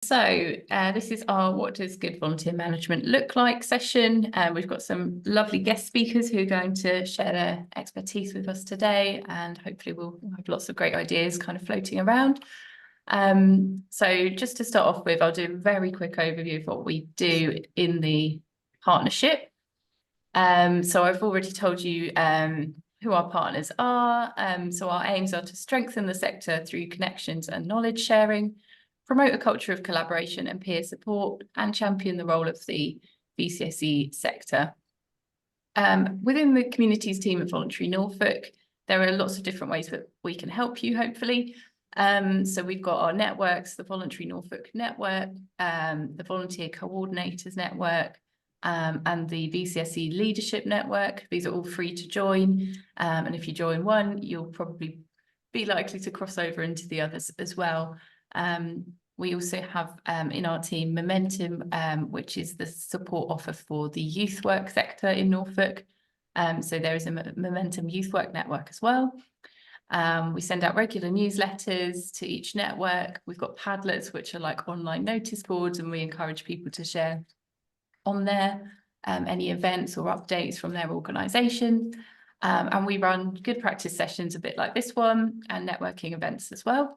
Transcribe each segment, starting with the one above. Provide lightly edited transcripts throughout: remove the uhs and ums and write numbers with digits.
This is our What Does Good Volunteer Management Look Like session. We've got some lovely guest speakers who are going to share their expertise with us today, and hopefully we'll have lots of great ideas kind of floating around. So just to start off with, I'll do a very quick overview of what we do in the partnership. So I've already told you who our partners are. So our aims are to strengthen the sector through connections and knowledge sharing, promote a culture of collaboration and peer support, and champion the role of the VCSE sector. Within the communities team at Voluntary Norfolk, there are lots of different ways that we can help you, hopefully. So we've got our networks, the Voluntary Norfolk Network, the Volunteer Coordinators Network, and the VCSE Leadership Network. These are all free to join. And if you join one, you'll probably be likely to cross over into the others as well. We also have in our team Momentum, which is the support offer for the youth work sector in Norfolk. So there is a Momentum Youth Work Network as well. We send out regular newsletters to each network. We've got Padlets, which are like online notice boards, and we encourage people to share on there any events or updates from their organisation. And we run good practice sessions a bit like this one, and networking events as well.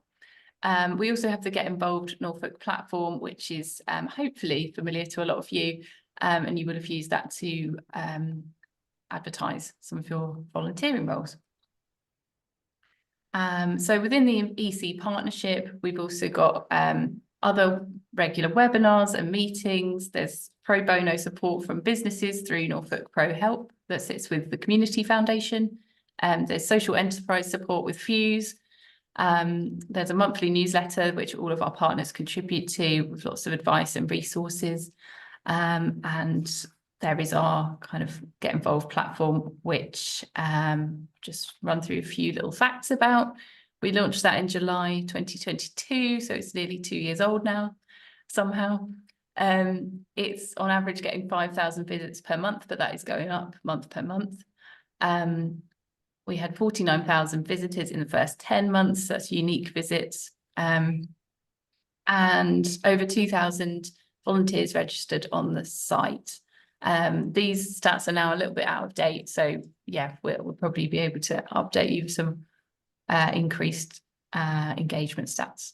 We also have the Get Involved Norfolk platform, which is hopefully familiar to a lot of you, and you would have used that to advertise some of your volunteering roles. So within the EC partnership, we've also got other regular webinars and meetings. There's pro bono support from businesses through Norfolk Pro Help that sits with the Community Foundation. There's social enterprise support with Fuse. There's a monthly newsletter which all of our partners contribute to, with lots of advice and resources. And there is our kind of Get Involved platform, which just run through a few little facts about. We launched that in July 2022, so it's nearly 2 years old now, somehow. It's on average getting 5,000 visits per month, but that is going up month per month. We had 49,000 visitors in the first 10 months. That's unique visits. And over 2,000 volunteers registered on the site. These stats are now a little bit out of date. So yeah, we'll probably be able to update you with some increased engagement stats.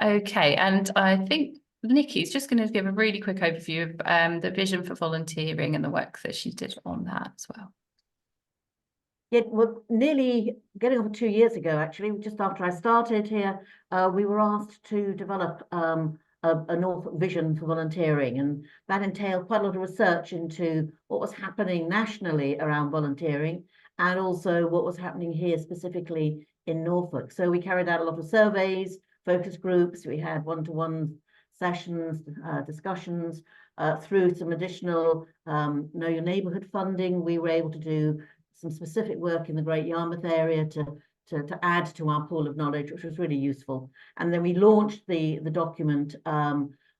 Okay, and I think Nikki's just going to give a really quick overview of the vision for volunteering and the work that she did on that as well. Yeah, well, nearly getting over 2 years ago, actually, just after I started here, we were asked to develop a Norfolk Vision for volunteering, and that entailed quite a lot of research into what was happening nationally around volunteering, and also what was happening here specifically in Norfolk. So we carried out a lot of surveys, focus groups, we had one-to-one sessions, discussions, through some additional Know Your Neighbourhood funding. We were able to do some specific work in the Great Yarmouth area to add to our pool of knowledge, which was really useful. And then we launched the document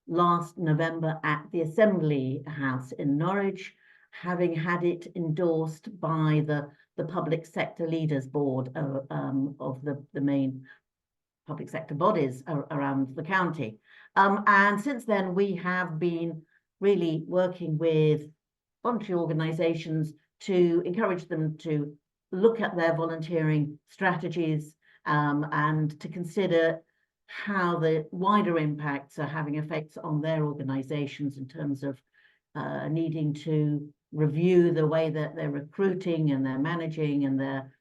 last November at the Assembly House in Norwich, having had it endorsed by the Public Sector Leaders Board of the main public sector bodies around the county. And since then, we have been really working with voluntary organisations to encourage them to look at their volunteering strategies and to consider how the wider impacts are having effects on their organisations in terms of needing to review the way that they're recruiting and they're managing and they're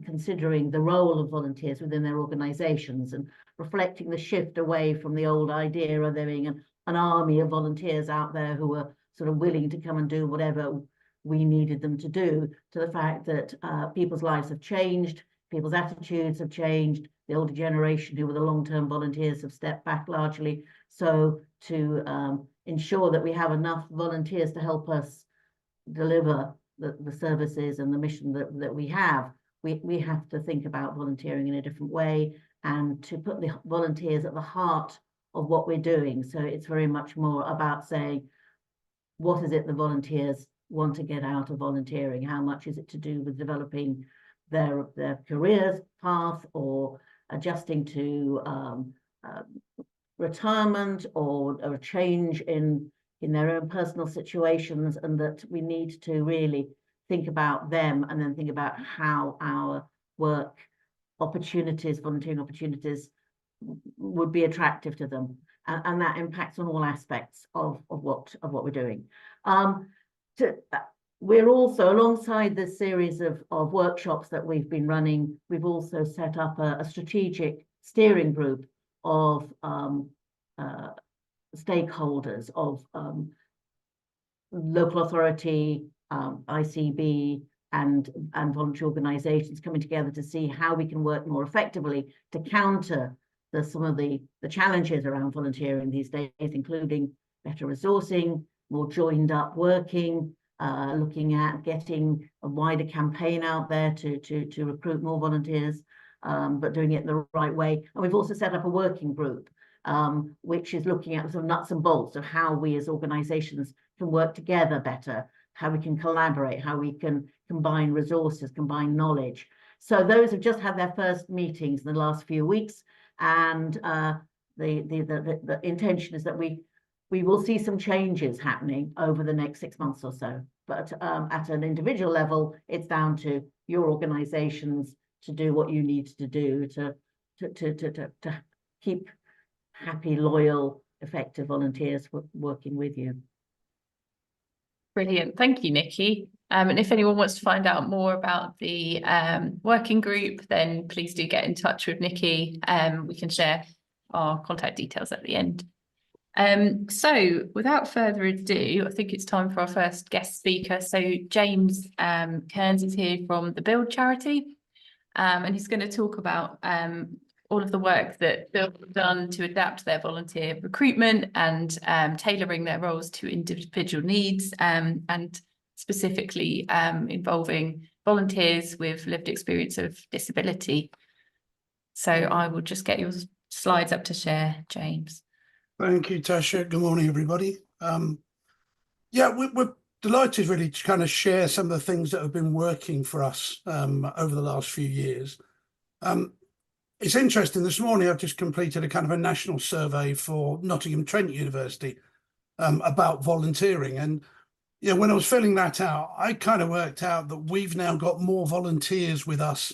considering the role of volunteers within their organisations, and reflecting the shift away from the old idea of there being an army of volunteers out there who are sort of willing to come and do whatever we needed them to do, to the fact that people's lives have changed, people's attitudes have changed, the older generation who were the long-term volunteers have stepped back largely. So to ensure that we have enough volunteers to help us deliver the services and the mission that we have, we have to think about volunteering in a different way, and to put the volunteers at the heart of what we're doing. So it's very much more about saying, what is it the volunteers want to get out of volunteering? How much is it to do with developing their careers path, or adjusting to retirement or a change in their own personal situations, and that we need to really think about them and then think about how our work opportunities, volunteering opportunities, would be attractive to them, and that impacts on all aspects of what we're doing. We're also, alongside this series of workshops that we've been running, we've also set up a strategic steering group of stakeholders, of local authority, ICB, and voluntary organisations coming together to see how we can work more effectively to counter some of the challenges around volunteering these days, including better resourcing, more joined up working, looking at getting a wider campaign out there to recruit more volunteers, but doing it the right way. And we've also set up a working group, which is looking at sort of nuts and bolts of how we as organisations can work together better, how we can collaborate, how we can combine resources, combine knowledge. So those have just had their first meetings in the last few weeks, and the intention is that we will see some changes happening over the next 6 months or so. But at an individual level, it's down to your organisations to do what you need to do to keep happy, loyal, effective volunteers working with you. Brilliant. Thank you, Nikki. And if anyone wants to find out more about the working group, then please do get in touch with Nikki. We can share our contact details at the end. So without further ado, I think it's time for our first guest speaker. So James Kearns is here from the BUILD charity, and he's going to talk about all of the work that BUILD have done to adapt their volunteer recruitment and tailoring their roles to individual needs, and specifically involving volunteers with lived experience of disability. So I will just get your slides up to share, James. Thank you, Tasha. Good morning, everybody. Yeah, we're delighted really to kind of share some of the things that have been working for us over the last few years. It's interesting, this morning I've just completed a kind of a national survey for Nottingham Trent University about volunteering. And yeah, when I was filling that out, I kind of worked out that we've now got more volunteers with us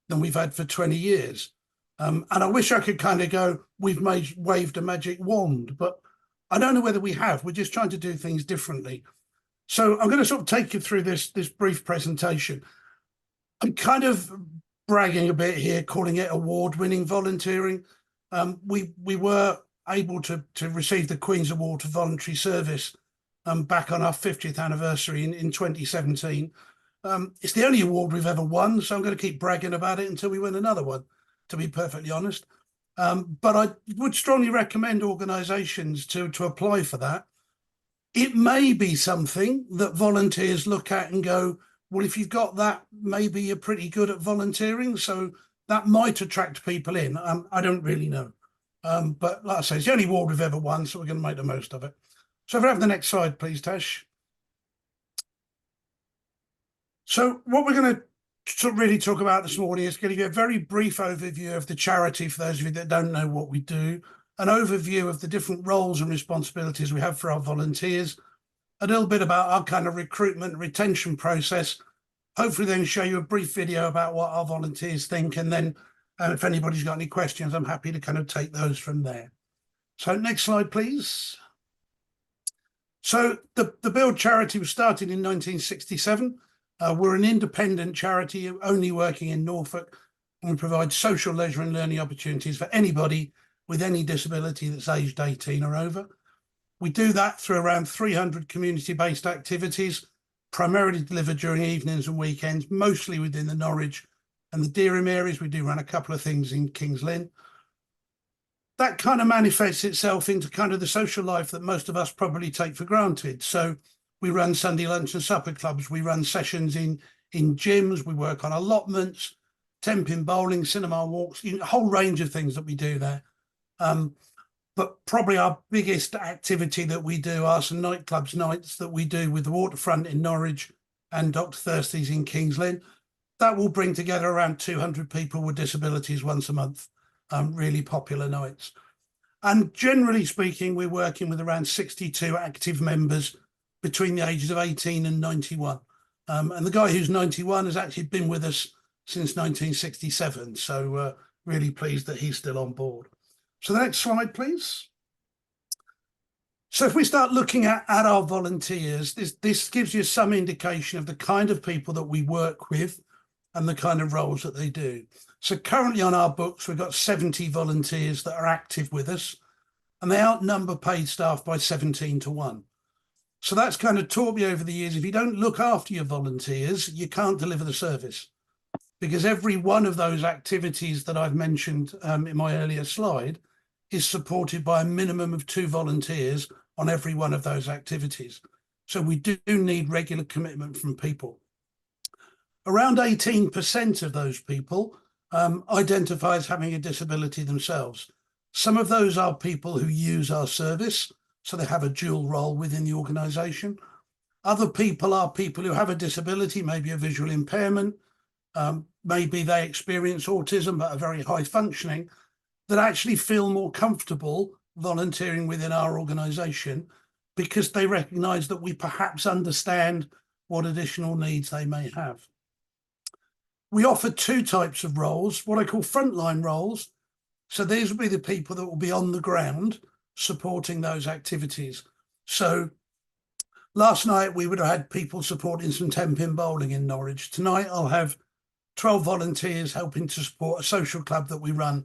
than we've had for 20 years. And I wish I could kind of go, we've waved a magic wand, but I don't know whether we have. We're just trying to do things differently. So I'm going to sort of take you through this brief presentation. I'm kind of bragging a bit here, calling it award-winning volunteering. We were able to receive the Queen's Award for Voluntary Service back on our 50th anniversary in 2017. It's the only award we've ever won, so I'm going to keep bragging about it until we win another one, to be perfectly honest. But I would strongly recommend organisations to apply for that. It may be something that volunteers look at and go, well, if you've got that, maybe you're pretty good at volunteering, so that might attract people in. I don't really know. But like I say, it's the only award we've ever won, so we're going to make the most of it. So if we have the next slide, please, Tash. So what we're going to really talk about this morning is going to give you a very brief overview of the charity for those of you that don't know what we do, an overview of the different roles and responsibilities we have for our volunteers, a little bit about our kind of recruitment and retention process, hopefully then show you a brief video about what our volunteers think, and then if anybody's got any questions, I'm happy to kind of take those from there. So next slide, please. So the BUILD charity was started in 1967. We're an independent charity only working in Norfolk, and we provide social, leisure and learning opportunities for anybody with any disability that's aged 18 or over. We do that through around 300 community-based activities, primarily delivered during evenings and weekends, mostly within the Norwich and the Dereham areas. We do run a couple of things in King's Lynn. That kind of manifests itself into kind of the social life that most of us probably take for granted. So we run Sunday lunch and supper clubs. We run sessions in gyms. We work on allotments, temping, bowling, cinema walks, a whole range of things that we do there. But probably our biggest activity that we do are some nightclubs nights that we do with the Waterfront in Norwich and Dr. Thirsty's in King's Lynn. That will bring together around 200 people with disabilities once a month, really popular nights. And generally speaking, we're working with around 62 active members between the ages of 18 and 91. And the guy who's 91 has actually been with us since 1967. So really pleased that he's still on board. So the next slide, please. So if we start looking at our volunteers, this gives you some indication of the kind of people that we work with and the kind of roles that they do. So currently on our books, we've got 70 volunteers that are active with us, and they outnumber paid staff by 17 to 1. So that's kind of taught me over the years, if you don't look after your volunteers, you can't deliver the service, because every one of those activities that I've mentioned in my earlier slide is supported by a minimum of 2 volunteers on every one of those activities. So we do need regular commitment from people. Around 18% of those people identify as having a disability themselves. Some of those are people who use our service, so they have a dual role within the organisation. Other people are people who have a disability, maybe a visual impairment, maybe they experience autism but are very high functioning, that actually feel more comfortable volunteering within our organisation because they recognise that we perhaps understand what additional needs they may have. We offer 2 types of roles, what I call frontline roles. So these will be the people that will be on the ground supporting those activities. So last night we would have had people supporting some 10-pin bowling in Norwich. Tonight I'll have 12 volunteers helping to support a social club that we run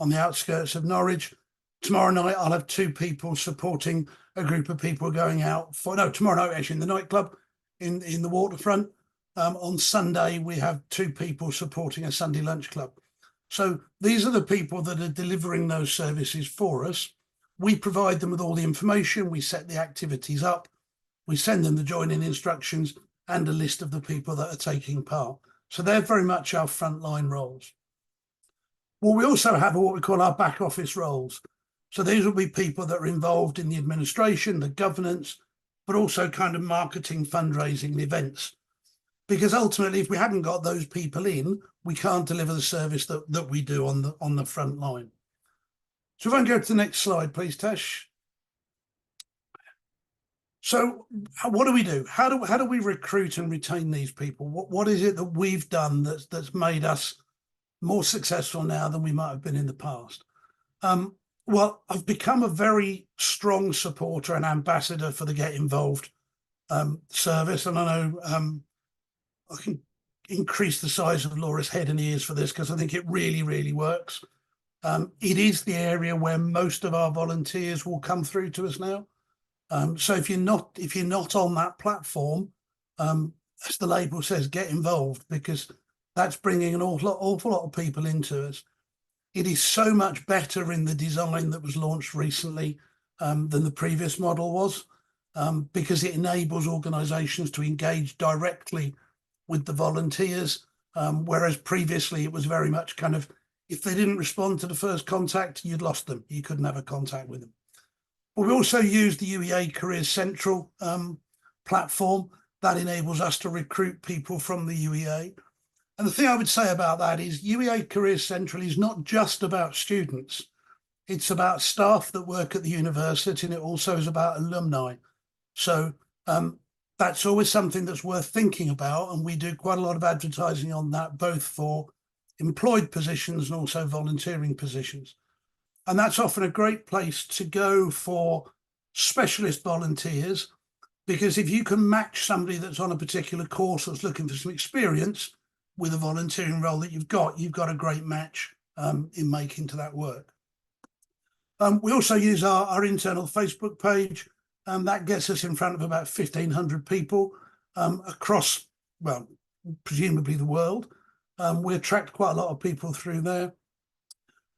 on the outskirts of Norwich. Tomorrow night I'll have 2 people supporting a group of people going out for, no, tomorrow night actually in the nightclub in the waterfront. On Sunday we have 2 people supporting a Sunday lunch club. So these are the people that are delivering those services for us. We provide them with all the information, we set the activities up, we send them the joining instructions and a list of the people that are taking part. So they're very much our frontline roles. Well, we also have what we call our back office roles. So these will be people that are involved in the administration, the governance, but also kind of marketing, fundraising, and events. Because ultimately, if we haven't got those people in, we can't deliver the service that we do on the front line. So if I can go to the next slide, please, Tash. So what do we do? How do we recruit and retain these people? What is it that we've done that's made us more successful now than we might have been in the past? Well, I've become a very strong supporter and ambassador for the Get Involved service. And I know I can increase the size of Laura's head and ears for this because I think it really, really works. It is the area where most of our volunteers will come through to us now. So if you're not on that platform, as the label says, get involved, because that's bringing an awful lot of people into us. It is so much better in the design that was launched recently than the previous model was, because it enables organisations to engage directly with the volunteers, whereas previously it was very much kind of, if they didn't respond to the first contact, you'd lost them. You couldn't have a contact with them. But we also use the UEA Careers Central platform that enables us to recruit people from the UEA. And the thing I would say about that is UEA Careers Central is not just about students. It's about staff that work at the university, and it also is about alumni. So that's always something that's worth thinking about. And we do quite a lot of advertising on that, both for employed positions and also volunteering positions. And that's often a great place to go for specialist volunteers, because if you can match somebody that's on a particular course that's looking for some experience with a volunteering role that you've got a great match in making to that work. We also use our internal Facebook page, and that gets us in front of about 1,500 people across, well, presumably the world. We attract quite a lot of people through there.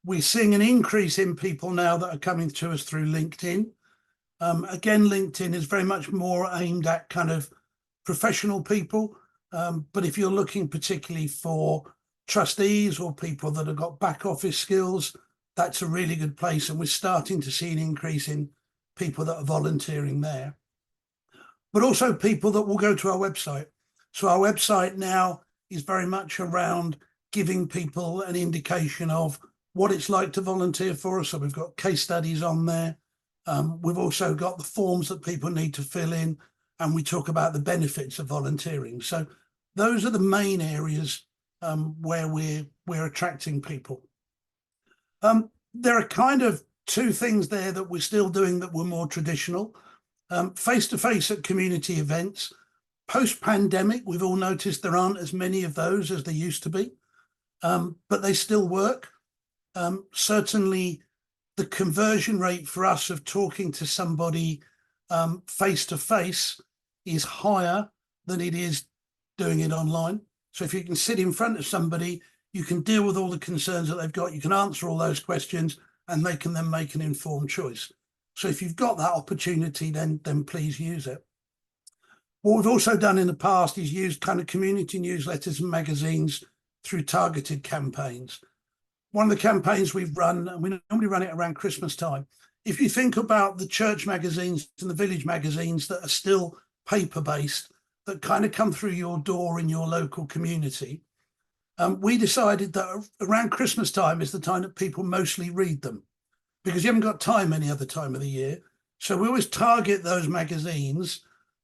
We're seeing an increase in people now that are coming to us through LinkedIn. Again, LinkedIn is very much more aimed at kind of professional people. But if you're looking particularly for trustees or people that have got back office skills, that's a really good place. And we're starting to see an increase in people that are volunteering there. But also people that will go to our website. So our website now is very much around giving people an indication of what it's like to volunteer for us. So we've got case studies on there. We've also got the forms that people need to fill in, and we talk about the benefits of volunteering. So those are the main areas where we're attracting people. There are kind of two things there that we're still doing that were more traditional. Face-to-face at community events. Post-pandemic, we've all noticed there aren't as many of those as there used to be, but they still work. Certainly, the conversion rate for us of talking to somebody face-to-face is higher than it is doing it online. So if you can sit in front of somebody, you can deal with all the concerns that they've got, you can answer all those questions, and they can then make an informed choice. So if you've got that opportunity, then please use it. What we've also done in the past is used kind of community newsletters and magazines through targeted campaigns. One of the campaigns we've run, and we normally run it around Christmas time. If you think about the church magazines and the village magazines that are still paper-based, that kind of come through your door in your local community, we decided that around Christmas time is the time that people mostly read them, because you haven't got time any other time of the year. So we always target those magazines,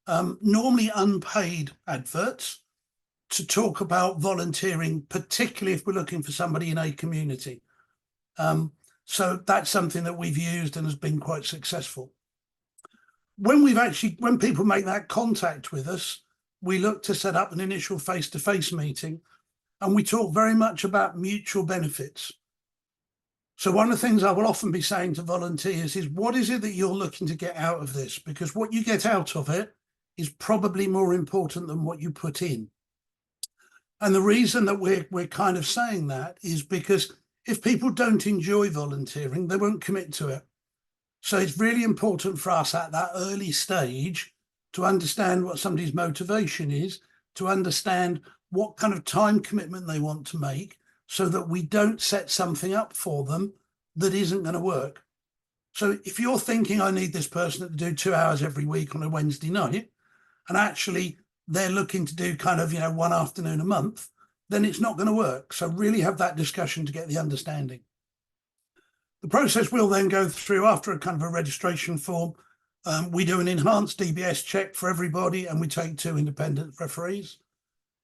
normally unpaid adverts, to talk about volunteering, particularly if we're looking for somebody in a community. So that's something that we've used and has been quite successful. When people make that contact with us, we look to set up an initial face-to-face meeting, and we talk very much about mutual benefits. So one of the things I will often be saying to volunteers is, what is it that you're looking to get out of this? Because what you get out of it is probably more important than what you put in. And the reason that we're kind of saying that is because if people don't enjoy volunteering, they won't commit to it. So it's really important for us at that early stage to understand what somebody's motivation is, to understand what kind of time commitment they want to make, so that we don't set something up for them that isn't going to work. So if you're thinking, I need this person to do 2 hours every week on a Wednesday night, and actually they're looking to do kind of, one afternoon a month, then it's not going to work. So really have that discussion to get the understanding. The process will then go through after a kind of a registration form. We do an enhanced DBS check for everybody, and we take 2 independent referees.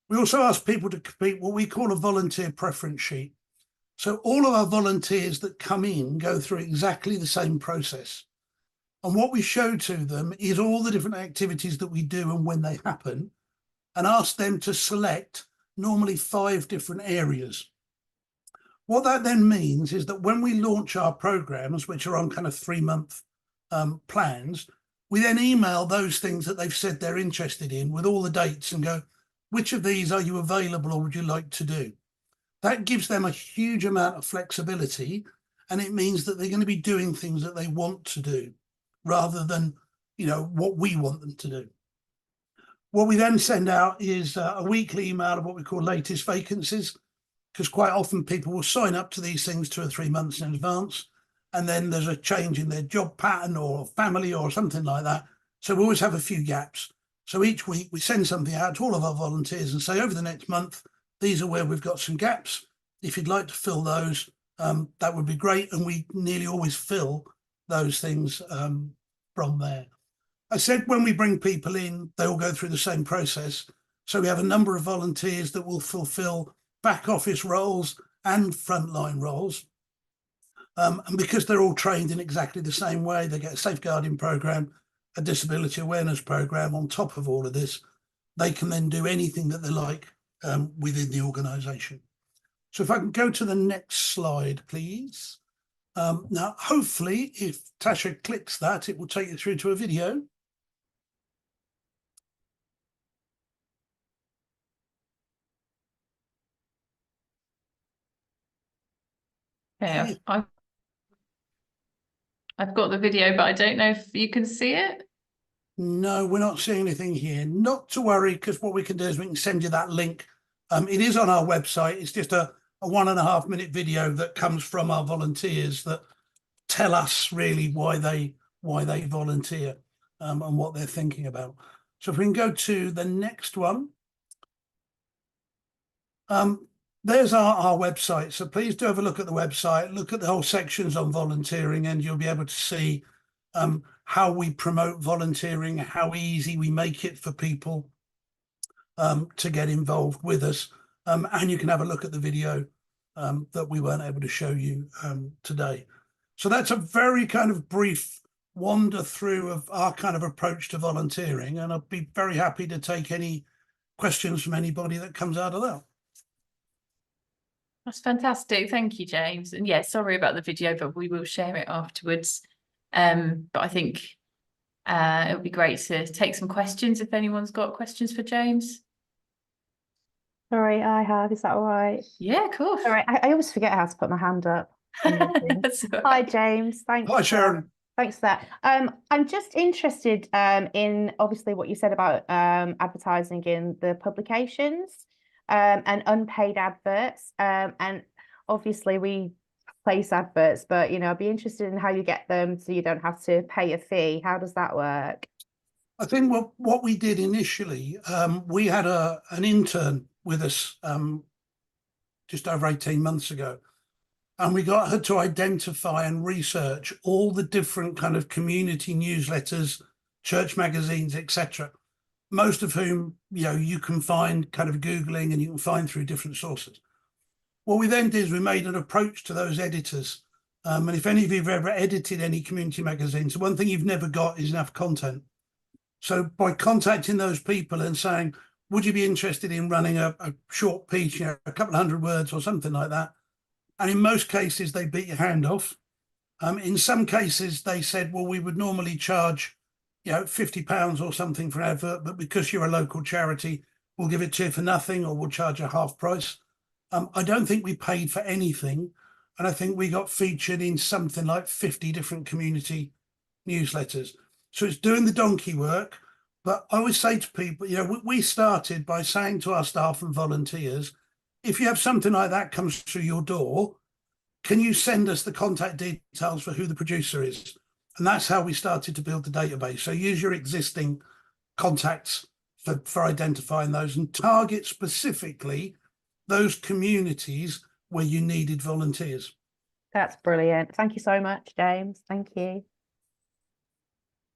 We also ask people to complete what we call a volunteer preference sheet. So all of our volunteers that come in go through exactly the same process. And what we show to them is all the different activities that we do and when they happen, and ask them to select normally 5 different areas. What that then means is that when we launch our programs, which are on kind of 3-month plans, we then email those things that they've said they're interested in with all the dates and go, which of these are you available or would you like to do? That gives them a huge amount of flexibility, and it means that they're going to be doing things that they want to do rather than, what we want them to do. What we then send out is a weekly email of what we call latest vacancies, because quite often people will sign up to these things 2 or 3 months in advance, and then there's a change in their job pattern or family or something like that. So we always have a few gaps. So each week we send something out to all of our volunteers and say, over the next month, these are where we've got some gaps. If you'd like to fill those, that would be great. And we nearly always fill those things from there. I said when we bring people in, they all go through the same process. So we have a number of volunteers that will fulfill back office roles and frontline roles. And because they're all trained in exactly the same way, they get a safeguarding programme, a disability awareness programme on top of all of this. They can then do anything that they like within the organisation. So if I can go to the next slide, please. Now, hopefully, if Tasha clicks that, it will take you through to a video. Yeah, I've got the video, but I don't know if you can see it. No, we're not seeing anything here. Not to worry, because what we can do is we can send you that link. It is on our website. It's just a 1.5 minute video that comes from our volunteers that tell us really why they volunteer and what they're thinking about. So if we can go to the next one. there's our website. So please do have a look at the website, look at the whole sections on volunteering, and you'll be able to see how we promote volunteering, how easy we make it for people to get involved with us. And you can have a look at the video that we weren't able to show you today. So that's a very kind of brief wander through of our kind of approach to volunteering. And I'll be very happy to take any questions from anybody that comes out of that. That's fantastic. Thank you, James. And yeah, sorry about the video, but we will share it afterwards. But I think it would be great to take some questions if anyone's got questions for James. Sorry, I have. Is that all right? Yeah, of course. All right. I always forget how to put my hand up. That's all Hi, right. James. Thanks. Hi, Sharon. Thanks for that. I'm just interested in obviously what you said about advertising in the publications and unpaid adverts. And obviously we place adverts, but I'd be interested in how you get them so you don't have to pay a fee. How does that work? I think what we did initially, we had an intern with us just over 18 months ago, and we got her to identify and research all the different kind of community newsletters, church magazines, etc., most of whom you can find kind of Googling and you can find through different sources. What we then did is we made an approach to those editors. And if any of you have ever edited any community magazines, the one thing you've never got is enough content. So by contacting those people and saying, would you be interested in running a short piece, a couple of 100 words or something like that? And in most cases, they beat your hand off. In some cases, they said, well, we would normally charge, £50 or something for an advert, but because you're a local charity, we'll give it to you for nothing, or we'll charge a half price. I don't think we paid for anything. And I think we got featured in something like 50 different community newsletters. So it's doing the donkey work. But I always say to people, we started by saying to our staff and volunteers, if you have something like that comes through your door, can you send us the contact details for who the producer is? And that's how we started to build the database. So use your existing contacts for identifying those and target specifically those communities where you needed volunteers. That's brilliant. Thank you so much, James. Thank you.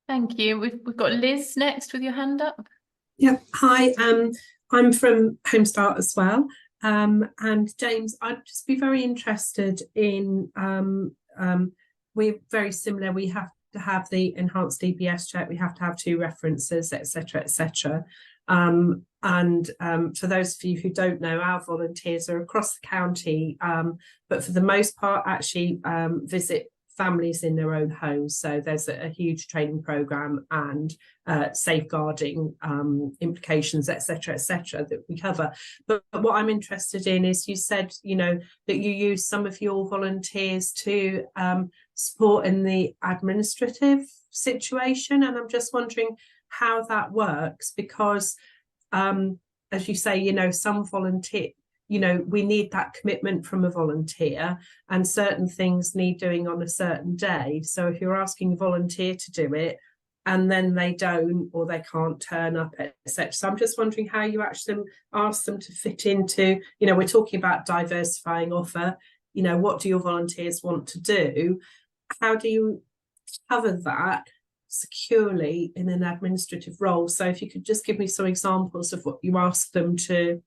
Thank you. We've got Liz next with your hand up. Yeah. Hi. I'm from Home Start as well. And James, I'd just be very interested in. We're very similar. We have to have the enhanced DBS check. We have to have 2 references, etc., etc. And for those of you who don't know, our volunteers are across the county, but for the most part, actually visit families in their own homes. So there's a huge training program and safeguarding implications, etc., that we cover. But what I'm interested in is, you said, that you use some of your volunteers to support in the administrative situation. And I'm just wondering how that works, because as you say, some volunteer, we need that commitment from a volunteer, and certain things need doing on a certain day. So if you're asking a volunteer to do it and then they don't, or they can't turn up, etc. So I'm just wondering how you actually ask them to fit into, we're talking about diversifying offer, what do your volunteers want to do? How do you cover that securely in an administrative role? So if you could just give me some examples of what you ask them to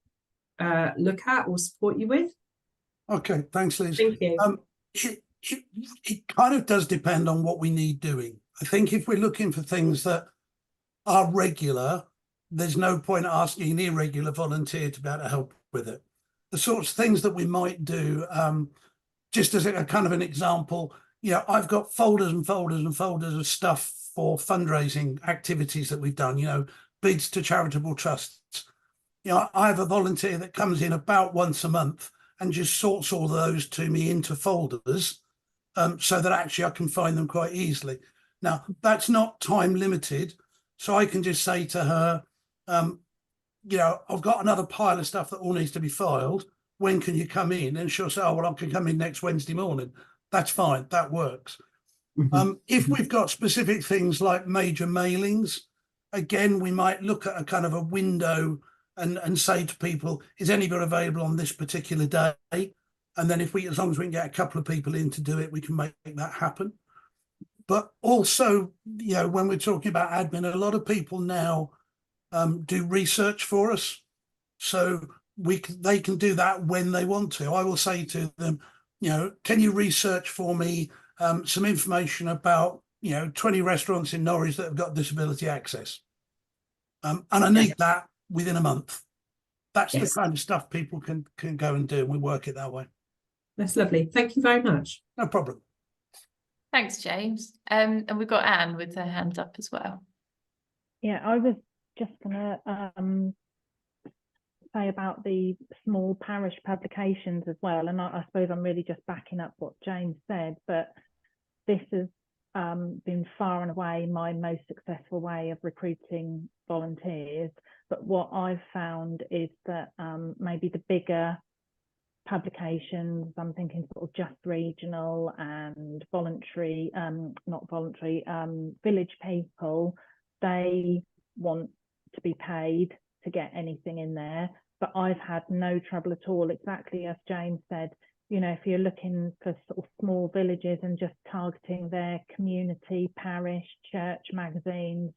look at or support you with. Okay, thanks, Liz. Thank you. It kind of does depend on what we need doing. I think if we're looking for things that are regular, there's no point asking an irregular volunteer to be able to help with it. The sorts of things that we might do, just as a kind of an example, I've got folders and folders and folders of stuff for fundraising activities that we've done, bids to charitable trusts. I have a volunteer that comes in about once a month and just sorts all of those to me into folders, so that actually I can find them quite easily. Now, that's not time limited, so I can just say to her, I've got another pile of stuff that all needs to be filed. When can you come in? And she'll say, oh, well, I can come in next Wednesday morning. That's fine. That works. If we've got specific things like major mailings, again, we might look at a kind of a window and say to people, is anybody available on this particular day? And then as long as we can get a couple of people in to do it, we can make that happen. But also, when we're talking about admin, a lot of people now do research for us. So they can do that when they want to. I will say to them, can you research for me some information about 20 restaurants in Norwich that have got disability access, and I need that within a month. That's the kind of stuff people can go and do, and we work it that way. That's lovely. Thank you very much. No problem. Thanks, James. And we've got Anne with her hand up as well. Yeah, I was just gonna say about the small parish publications as well, and I suppose I'm really just backing up what James said, but this has been far and away my most successful way of recruiting volunteers. But what I've found is that maybe the bigger publications, I'm thinking sort of Just Regional and voluntary, not voluntary, Village People, they want to be paid to get anything in there, but I've had no trouble at all. Exactly as James said, if you're looking for sort of small villages and just targeting their community, parish, church magazines,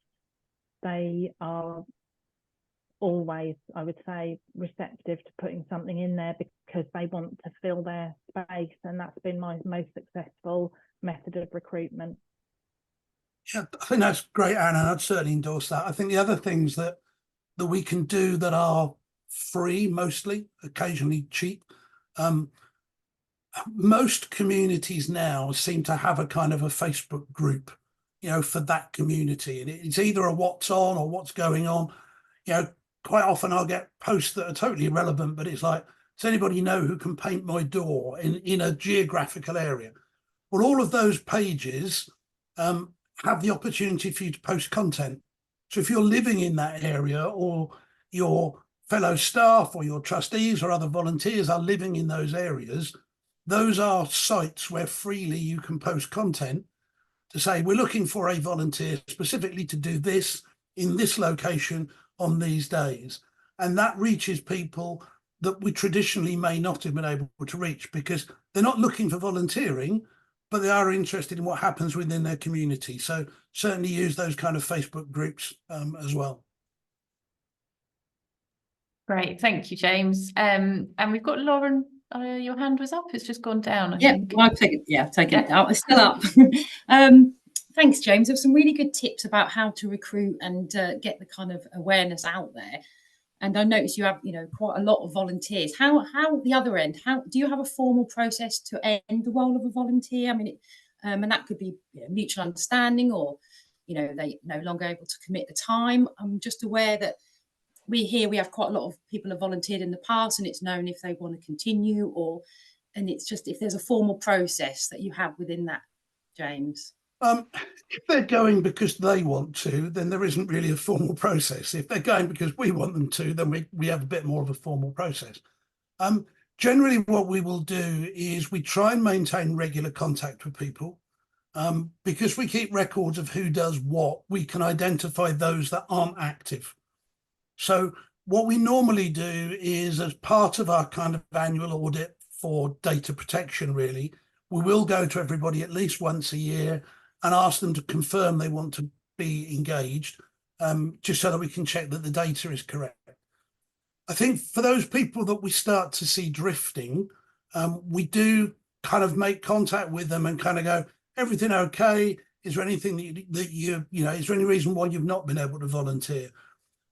they are always, I would say, receptive to putting something in there because they want to fill their space, and that's been my most successful method of recruitment. Yeah, I think that's great, Anna, and I'd certainly endorse that. I think the other things that we can do that are free, mostly, occasionally cheap. Most communities now seem to have a kind of a Facebook group, for that community, and it's either a what's on or what's going on. Quite often I'll get posts that are totally irrelevant, but it's like, does anybody know who can paint my door in a geographical area? Well, all of those pages have the opportunity for you to post content. So if you're living in that area, or your fellow staff or your trustees or other volunteers are living in those areas, those are sites where freely you can post content to say, we're looking for a volunteer specifically to do this in this location on these days. And that reaches people that we traditionally may not have been able to reach, because they're not looking for volunteering, but they are interested in what happens within their community. So certainly use those kind of Facebook groups as well. Great, thank you, James. And we've got Lauren. Your hand was up. It's just gone down. I think. Well, I've taken it out. It's still up. Thanks, James. There were some really good tips about how to recruit and get the kind of awareness out there. And I noticed you have, quite a lot of volunteers. How the other end? How do you have a formal process to end the role of a volunteer? I mean, and that could be mutual understanding, or they no longer able to commit the time. I'm just aware that we have quite a lot of people have volunteered in the past, and it's known if they want to continue, and it's just if there's a formal process that you have within that, James. If they're going because they want to, then there isn't really a formal process. If they're going because we want them to, then we have a bit more of a formal process. Generally, what we will do is we try and maintain regular contact with people. Because we keep records of who does what, we can identify those that aren't active. So what we normally do is, as part of our kind of annual audit for data protection, really, we will go to everybody at least once a year and ask them to confirm they want to be engaged, just so that we can check that the data is correct. I think for those people that we start to see drifting, we do kind of make contact with them and kind of go, everything okay? Is there anything that you is there any reason why you've not been able to volunteer?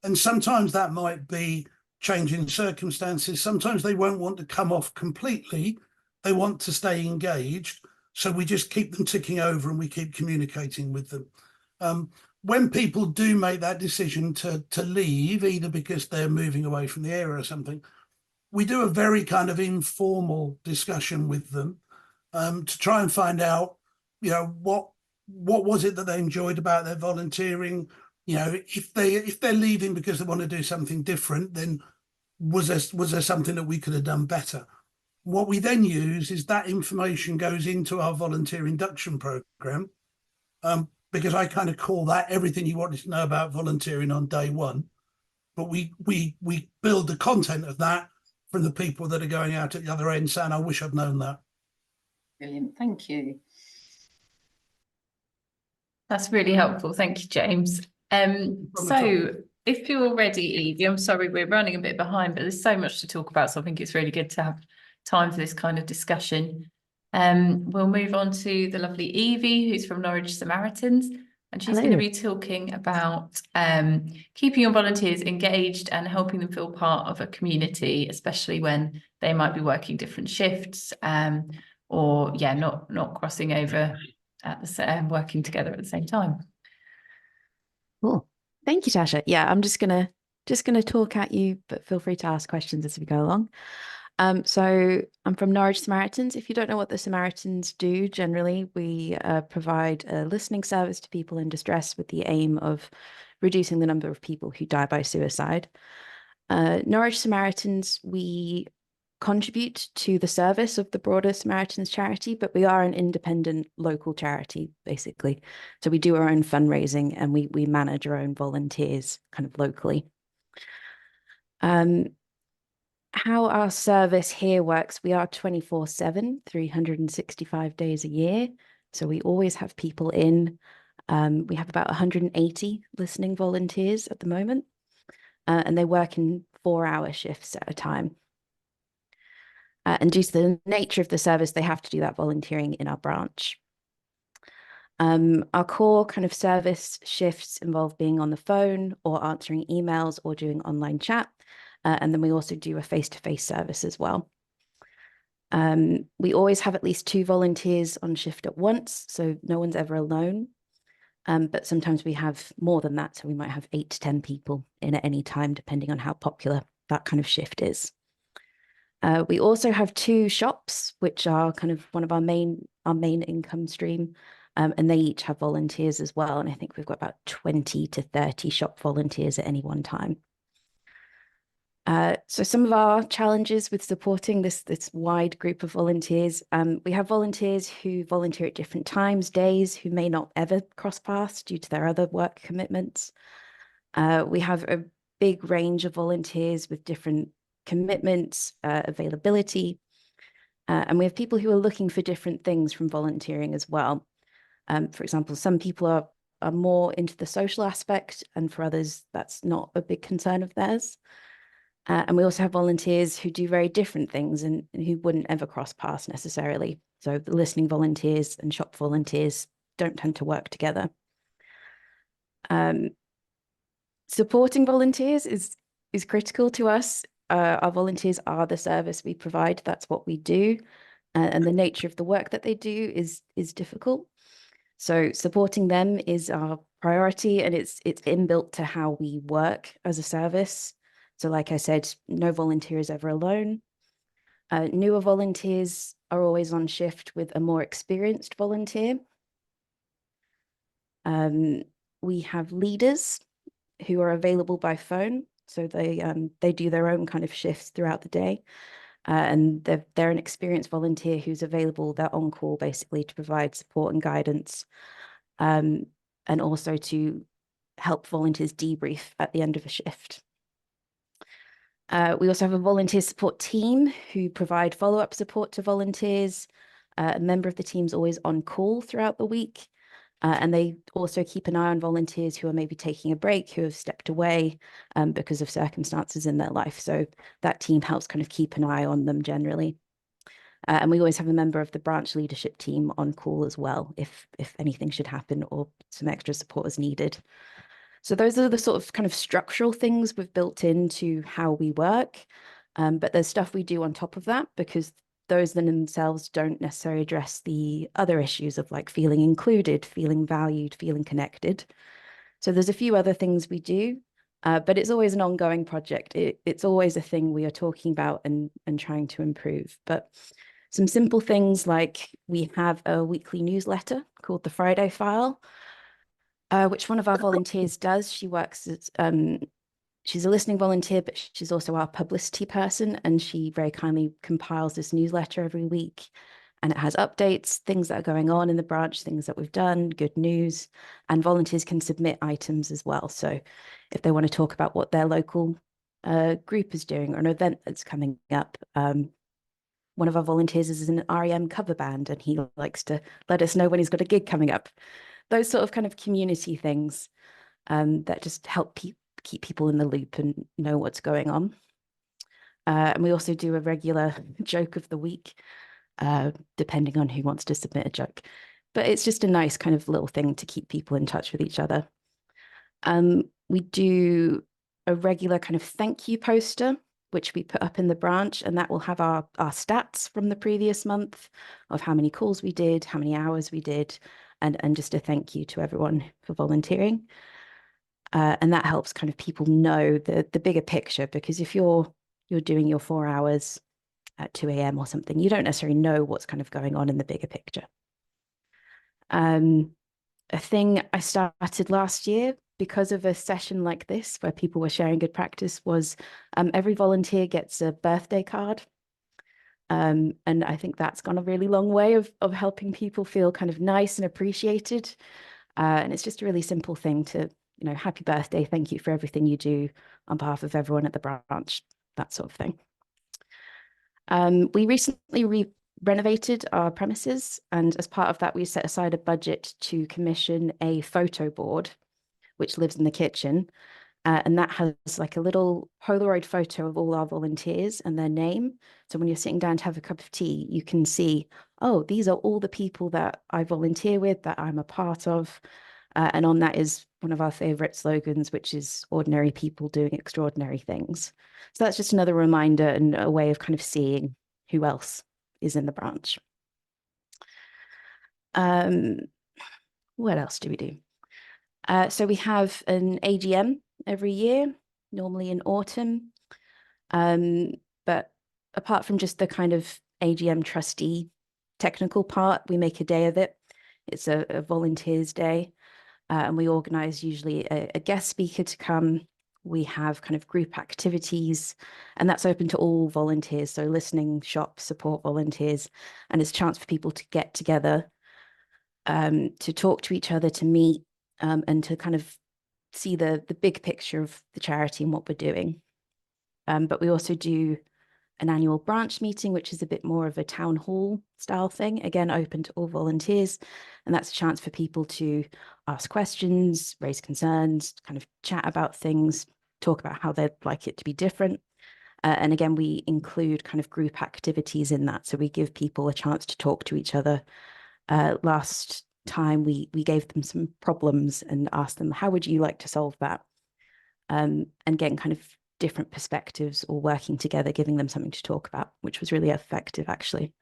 And sometimes that might be changing circumstances. Sometimes they won't want to come off completely. They want to stay engaged. So we just keep them ticking over and we keep communicating with them. When people do make that decision to leave, either because they're moving away from the area or something, we do a very kind of informal discussion with them to try and find out, what was it that they enjoyed about their volunteering? If they're leaving because they want to do something different, then was there something that we could have done better? What we then use is that information goes into our volunteer induction program, because I kind of call that everything you wanted to know about volunteering on day one. but we build the content of that from the people that are going out at the other end saying, I wish I'd known that. Brilliant, thank you. That's really helpful. Thank you, James. So if you're ready, Evie, I'm sorry we're running a bit behind, but there's so much to talk about, so I think it's really good to have time for this kind of discussion. We'll move on to the lovely Evie, who's from Norwich Samaritans, and she's going to be talking about keeping your volunteers engaged and helping them feel part of a community, especially when they might be working different shifts, or not crossing over at the same, working together at the same time. Cool. Thank you, Tasha. Yeah, I'm just gonna talk at you, but feel free to ask questions as we go along. So I'm from Norwich Samaritans. If you don't know what the Samaritans do, generally we provide a listening service to people in distress with the aim of reducing the number of people who die by suicide. Norwich Samaritans, we contribute to the service of the broader Samaritans charity, but we are an independent local charity, basically. So we do our own fundraising and we manage our own volunteers kind of locally. How our service here works, we are 24/7, 365 days a year. So we always have people in. We have about 180 listening volunteers at the moment, and they work in 4-hour shifts at a time. And due to the nature of the service, they have to do that volunteering in our branch. Our core kind of service shifts involve being on the phone or answering emails or doing online chat. And then we also do a face-to-face service as well. We always have at least 2 volunteers on shift at once, so no one's ever alone. But sometimes we have more than that, so we might have 8 to 10 people in at any time, depending on how popular that kind of shift is. We also have 2 shops, which are kind of one of our main income stream, and they each have volunteers as well. And I think we've got about 20 to 30 shop volunteers at any one time. So some of our challenges with supporting this wide group of volunteers, we have volunteers who volunteer at different times, days, who may not ever cross paths due to their other work commitments. We have a big range of volunteers with different commitments, availability, and we have people who are looking for different things from volunteering as well. For example, some people are more into the social aspect, and for others, that's not a big concern of theirs. And we also have volunteers who do very different things and who wouldn't ever cross paths necessarily. So the listening volunteers and shop volunteers don't tend to work together. Supporting volunteers is critical to us. Our volunteers are the service we provide. That's what we do. And the nature of the work that they do is difficult. So supporting them is our priority, and it's inbuilt to how we work as a service. So like I said, no volunteer is ever alone. Newer volunteers are always on shift with a more experienced volunteer. We have leaders who are available by phone. So they do their own kind of shifts throughout the day. And they're an experienced volunteer who's available. They're on call basically to provide support and guidance, and also to help volunteers debrief at the end of a shift. We also have a volunteer support team who provide follow-up support to volunteers. A member of the team is always on call throughout the week. And they also keep an eye on volunteers who are maybe taking a break, who have stepped away because of circumstances in their life. So that team helps kind of keep an eye on them generally. And we always have a member of the branch leadership team on call as well, if anything should happen or some extra support is needed. So those are the sort of kind of structural things we've built into how we work. But there's stuff we do on top of that, because those in themselves don't necessarily address the other issues of like feeling included, feeling valued, feeling connected. So there's a few other things we do, but it's always an ongoing project. It's always a thing we are talking about and trying to improve. But some simple things like we have a weekly newsletter called the Friday File, which one of our volunteers does. She works as, she's a listening volunteer, but she's also our publicity person, and she very kindly compiles this newsletter every week. And it has updates, things that are going on in the branch, things that we've done, good news, and volunteers can submit items as well. So if they want to talk about what their local group is doing or an event that's coming up, one of our volunteers is in an REM cover band and he likes to let us know when he's got a gig coming up. Those sort of kind of community things that just help keep people in the loop and know what's going on. And we also do a regular joke of the week, depending on who wants to submit a joke. But it's just a nice kind of little thing to keep people in touch with each other. We do a regular kind of thank you poster, which we put up in the branch, and that will have our stats from the previous month of how many calls we did, how many hours we did, and just a thank you to everyone for volunteering. And that helps kind of people know the bigger picture, because if you're doing your 4 hours at 2 a.m. or something, you don't necessarily know what's kind of going on in the bigger picture. A thing I started last year because of a session like this where people were sharing good practice was every volunteer gets a birthday card. And I think that's gone a really long way of helping people feel kind of nice and appreciated. And it's just a really simple thing to, happy birthday, thank you for everything you do on behalf of everyone at the branch, that sort of thing. We recently renovated our premises, and as part of that, we set aside a budget to commission a photo board, which lives in the kitchen. And that has like a little Polaroid photo of all our volunteers and their name. So when you're sitting down to have a cup of tea, you can see, oh, these are all the people that I volunteer with, that I'm a part of. And on that is one of our favorite slogans, which is ordinary people doing extraordinary things. So that's just another reminder and a way of kind of seeing who else is in the branch. What else do we do? So we have an AGM every year, normally in autumn. But apart from just the kind of AGM trustee technical part, we make a day of it. It's a volunteers day. And we organize usually a guest speaker to come. We have kind of group activities, and that's open to all volunteers. So listening, shop, support volunteers, and it's a chance for people to get together, to talk to each other, to meet, and to kind of see the big picture of the charity and what we're doing. But we also do an annual branch meeting, which is a bit more of a town hall style thing, again, open to all volunteers. And that's a chance for people to ask questions, raise concerns, kind of chat about things, talk about how they'd like it to be different. And again, we include kind of group activities in that. So we give people a chance to talk to each other. Last time we gave them some problems and asked them, how would you like to solve that? And getting kind of different perspectives or working together, giving them something to talk about, which was really effective, actually.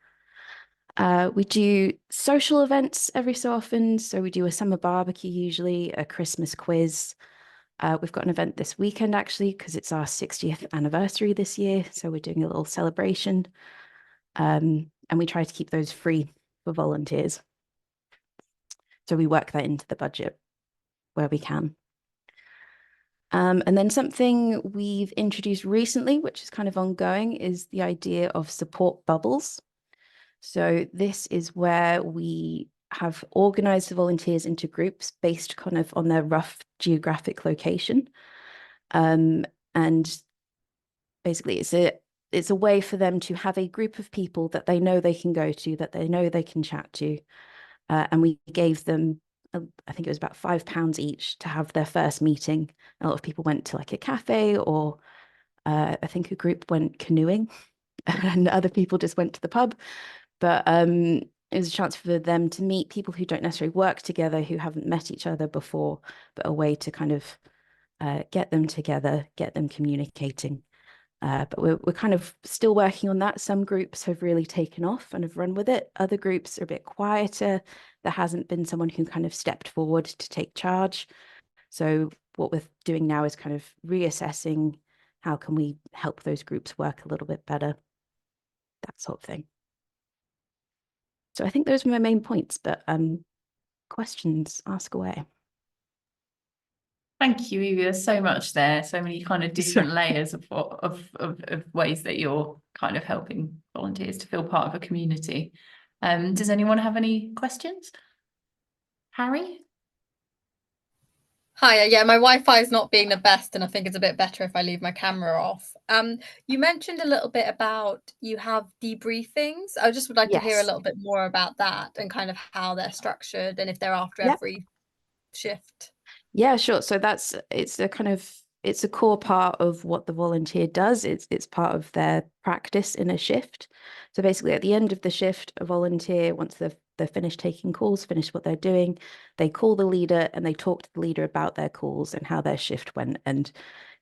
We do social events every so often. So we do a summer barbecue, usually a Christmas quiz. We've got an event this weekend, actually, because it's our 60th anniversary this year. So we're doing a little celebration. And we try to keep those free for volunteers. So we work that into the budget where we can. And then something we've introduced recently, which is kind of ongoing, is the idea of support bubbles. So this is where we have organized the volunteers into groups based kind of on their rough geographic location. And basically it's a way for them to have a group of people that they know they can go to, that they know they can chat to. And we gave them, I think it was about £5 each to have their first meeting. A lot of people went to like a cafe, or I think a group went canoeing and other people just went to the pub. But it was a chance for them to meet people who don't necessarily work together, who haven't met each other before, but a way to kind of get them together, get them communicating. But we're kind of still working on that. Some groups have really taken off and have run with it. Other groups are a bit quieter. There hasn't been someone who kind of stepped forward to take charge. So what we're doing now is kind of reassessing how can we help those groups work a little bit better, that sort of thing. So I think those are my main points, but questions, ask away. Thank you, Evie. There's so much there, so many kind of different layers of ways that you're kind of helping volunteers to feel part of a community. Does anyone have any questions? Harry? Hi, yeah, my Wi-Fi is not being the best, and I think it's a bit better if I leave my camera off. You mentioned a little bit about you have debriefings. I just would like to hear a Yes. little bit more about that and kind of how they're structured and if they're after Yep. every shift. Yeah, sure. So it's a core part of what the volunteer does. It's part of their practice in a shift. So basically at the end of the shift, a volunteer, once they're finished taking calls, finished what they're doing, they call the leader and they talk to the leader about their calls and how their shift went, and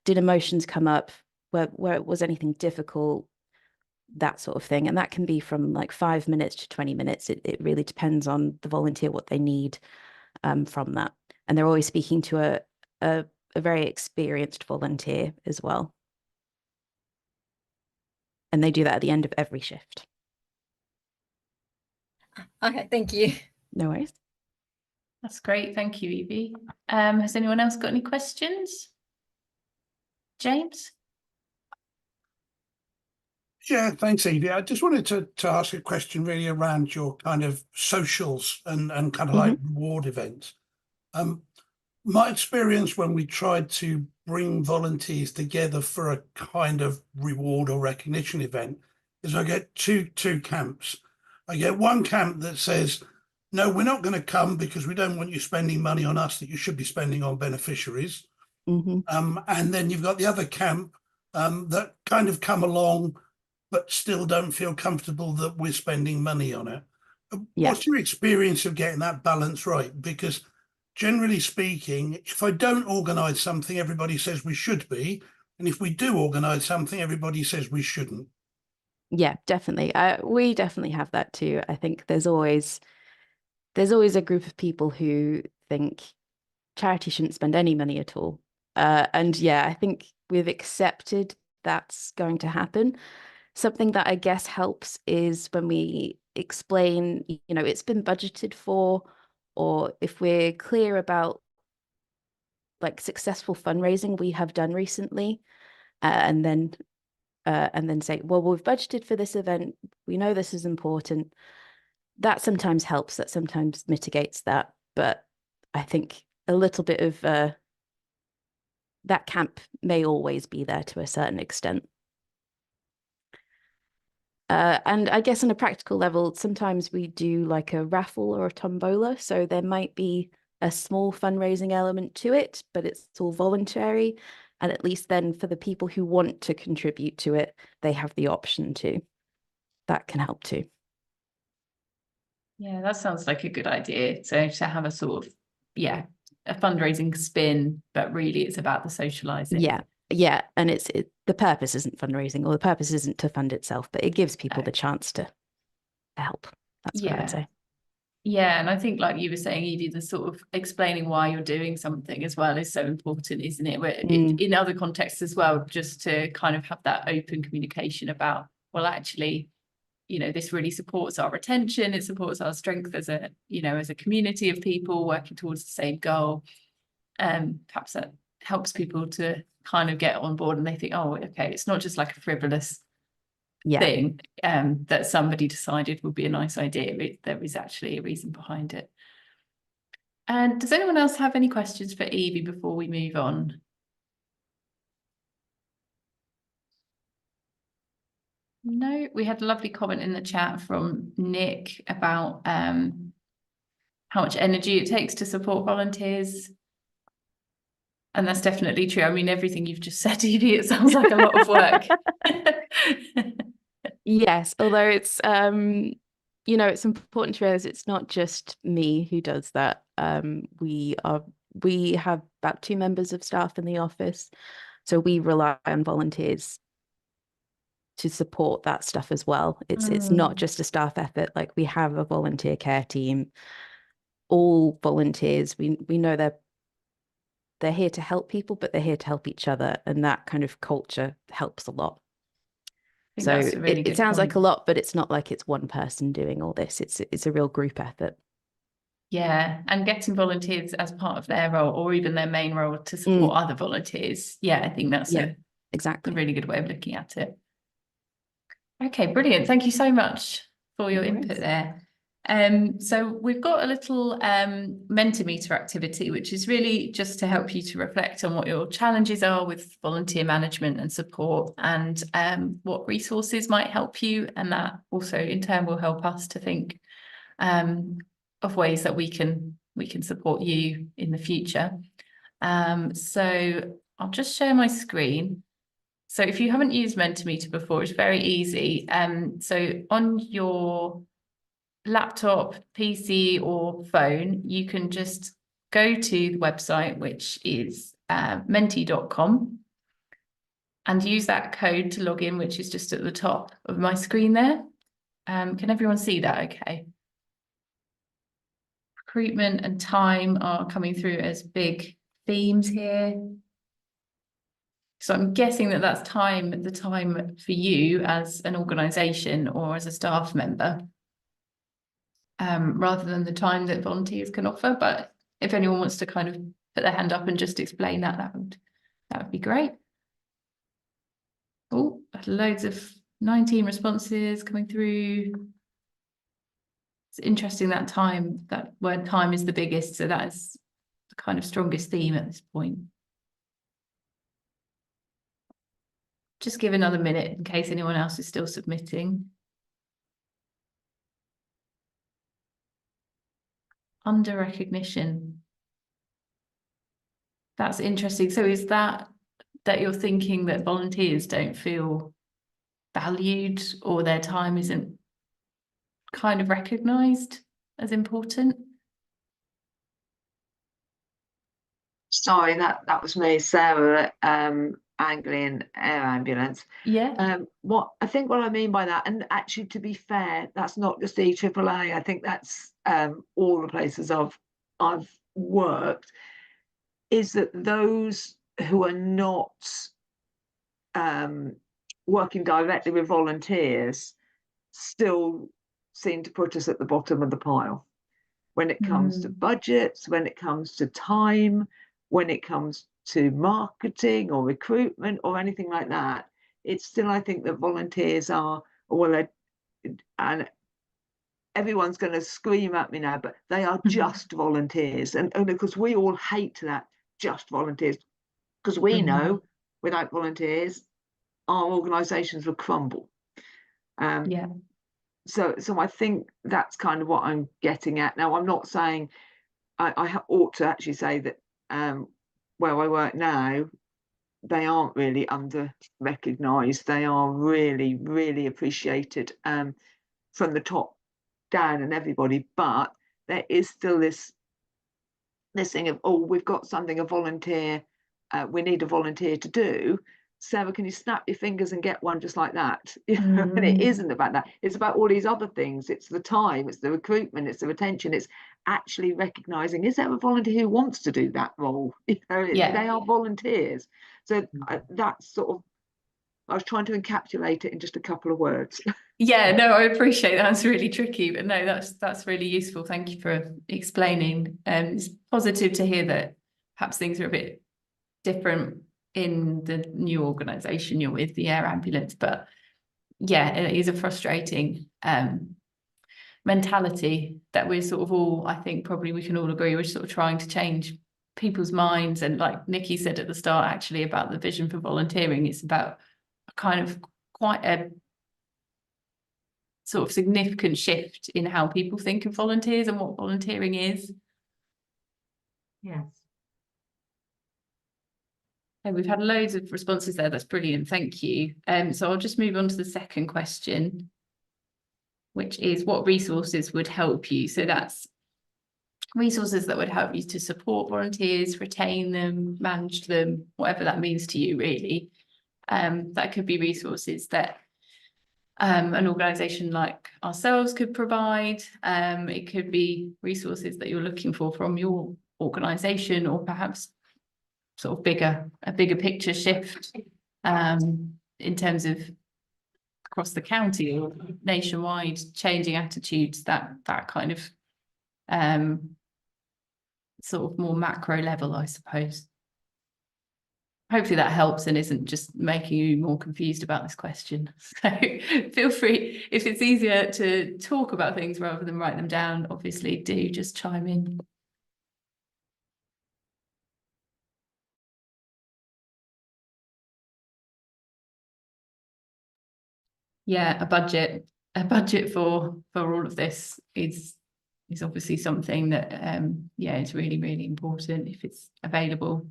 did emotions come up, where was anything difficult, that sort of thing. And that can be from like 5 minutes to 20 minutes. It really depends on the volunteer, what they need from that. And they're always speaking to a very experienced volunteer as well. And they do that at the end of every shift. Okay, thank you. No worries. That's great. Thank you, Evie. Has anyone else got any questions? James? Yeah, thanks, Evie. I just wanted to ask a question really around your kind of socials and kind of like reward events. My experience when we tried to bring volunteers together for a kind of reward or recognition event is I get two camps. I get one camp that says, no, we're not going to come because we don't want you spending money on us that you should be spending on beneficiaries. And then you've got the other camp that kind of come along but still don't feel comfortable that we're spending money on it. Yeah. What's your experience of getting that balance right? Because generally speaking, if I don't organise something, everybody says we should be. And if we do organise something, everybody says we shouldn't. Yeah, definitely. We definitely have that too. I think there's always a group of people who think charity shouldn't spend any money at all. And yeah, I think we've accepted that's going to happen. Something that I guess helps is when we explain, it's been budgeted for, or if we're clear about like successful fundraising we have done recently, and then say, well, we've budgeted for this event. We know this is important. That sometimes helps. That sometimes mitigates that. But I think a little bit of that camp may always be there to a certain extent. And I guess on a practical level, sometimes we do like a raffle or a tombola. So there might be a small fundraising element to it, but it's all voluntary. And at least then for the people who want to contribute to it, they have the option to. That can help too. Yeah, that sounds like a good idea. So to have a sort of, a fundraising spin, but really it's about the socializing. Yeah. And the purpose isn't fundraising, or the purpose isn't to fund itself, but it gives people the chance to help. That's what I'd say. Yeah, and I think like you were saying, Evie, the sort of explaining why you're doing something as well is so important, isn't it? Where in other contexts as well, just to kind of have that open communication about, well, actually, this really supports our retention. It supports our strength as a community of people working towards the same goal. Perhaps that helps people to kind of get on board and they think, oh, okay, it's not just like a frivolous thing that somebody decided would be a nice idea. There is actually a reason behind it. And does anyone else have any questions for Evie before we move on? No, we had a lovely comment in the chat from Nick about how much energy it takes to support volunteers. And that's definitely true. I mean, everything you've just said, Evie, it sounds like a lot of work. Yes, although it's it's important to realize it's not just me who does that. We have about 2 members of staff in the office, so we rely on volunteers to support that stuff as well. It's not just a staff effort. Like, we have a volunteer care team, all volunteers. We know they're here to help people, but they're here to help each other, and that kind of culture helps a lot. So it sounds like a lot, but it's not like it's one person doing all this. It's a real group effort. Yeah, and getting volunteers as part of their role, or even their main role, to support other volunteers. Yeah, I think that's exactly a really good way of looking at it. Okay, brilliant. Thank you so much for your input there. So we've got a little Mentimeter activity, which is really just to help you to reflect on what your challenges are with volunteer management and support, and what resources might help you, and that also in turn will help us to think of ways that we can support you in the future. So I'll just share my screen. So if you haven't used Mentimeter before, it's very easy. So on your laptop, PC or phone, you can just go to the website, which is menti.com, and use that code to log in, which is just at the top of my screen there. Can everyone see that okay? Recruitment and time are coming through as big themes here. So I'm guessing that that's the time for you as an organisation or as a staff member, rather than the time that volunteers can offer. But if anyone wants to kind of put their hand up and just explain that, that would be great. Oh, loads of 19 responses coming through. It's interesting that word time is the biggest, so that is the kind of strongest theme at this point. Just give another minute in case anyone else is still submitting. Under recognition. That's interesting. So is that you're thinking that volunteers don't feel valued, or their time isn't kind of recognised as important? Sorry, that was me, Sarah, Anglian Air Ambulance. Yeah. What I mean by that, and actually to be fair, that's not just EAAA. I think that's all the places I've worked, is that those who are not working directly with volunteers still seem to put us at the bottom of the pile when it comes to budgets, when it comes to time, when it comes to marketing or recruitment or anything like that. It's still, I think, that volunteers are, and everyone's going to scream at me now, but they are just volunteers. And of course, we all hate that, just volunteers, because we know without volunteers, our organisations will crumble. Yeah. So I think that's kind of what I'm getting at. Now, I'm not saying, I ought to actually say that where I work now, they aren't really under recognised. They are really, really appreciated from the top down and everybody. But there is still this thing of, oh, we've got something, a volunteer, we need a volunteer to do. Sarah, can you snap your fingers and get one just like that? And it isn't about that. It's about all these other things. It's the time, it's the recruitment, it's the retention. It's actually recognising, is there a volunteer who wants to do that role? They are volunteers. So that's sort of, I was trying to encapsulate it in just a couple of words. Yeah, no, I appreciate that. It's really tricky, but no, that's really useful. Thank you for explaining. It's positive to hear that perhaps things are a bit different in the new organisation you're with, the air ambulance, but yeah, it is a frustrating mentality that we're sort of all, I think probably we can all agree, we're sort of trying to change people's minds. And like Nikki said at the start, actually, about the vision for volunteering, it's about a kind of quite a sort of significant shift in how people think of volunteers and what volunteering is. Yes. And we've had loads of responses there. That's brilliant. Thank you. So I'll just move on to the second question, which is what resources would help you? So that's resources that would help you to support volunteers, retain them, manage them, whatever that means to you, really. That could be resources that an organisation like ourselves could provide. It could be resources that you're looking for from your organisation, or perhaps sort of a bigger picture shift in terms of across the county or nationwide, changing attitudes, that kind of sort of more macro level, I suppose. hopefully that helps and isn't just making you more confused about this question. So feel free, if it's easier to talk about things rather than write them down, obviously do just chime in. Yeah, a budget for all of this is obviously something that yeah, is really, really important if it's available.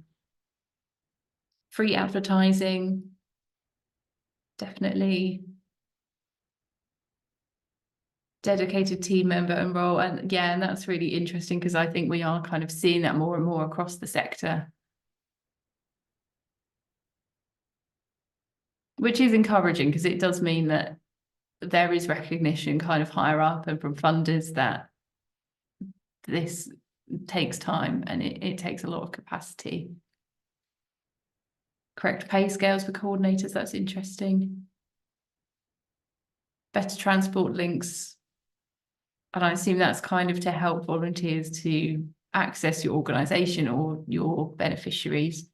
Free advertising, definitely. Dedicated team member and role, and yeah, and that's really interesting because I think we are kind of seeing that more and more across the sector, which is encouraging because it does mean that there is recognition kind of higher up and from funders that this takes time and it takes a lot of capacity. Correct pay scales for coordinators, that's interesting. Better transport links, and I assume that's kind of to help volunteers to access your organisation or your beneficiaries.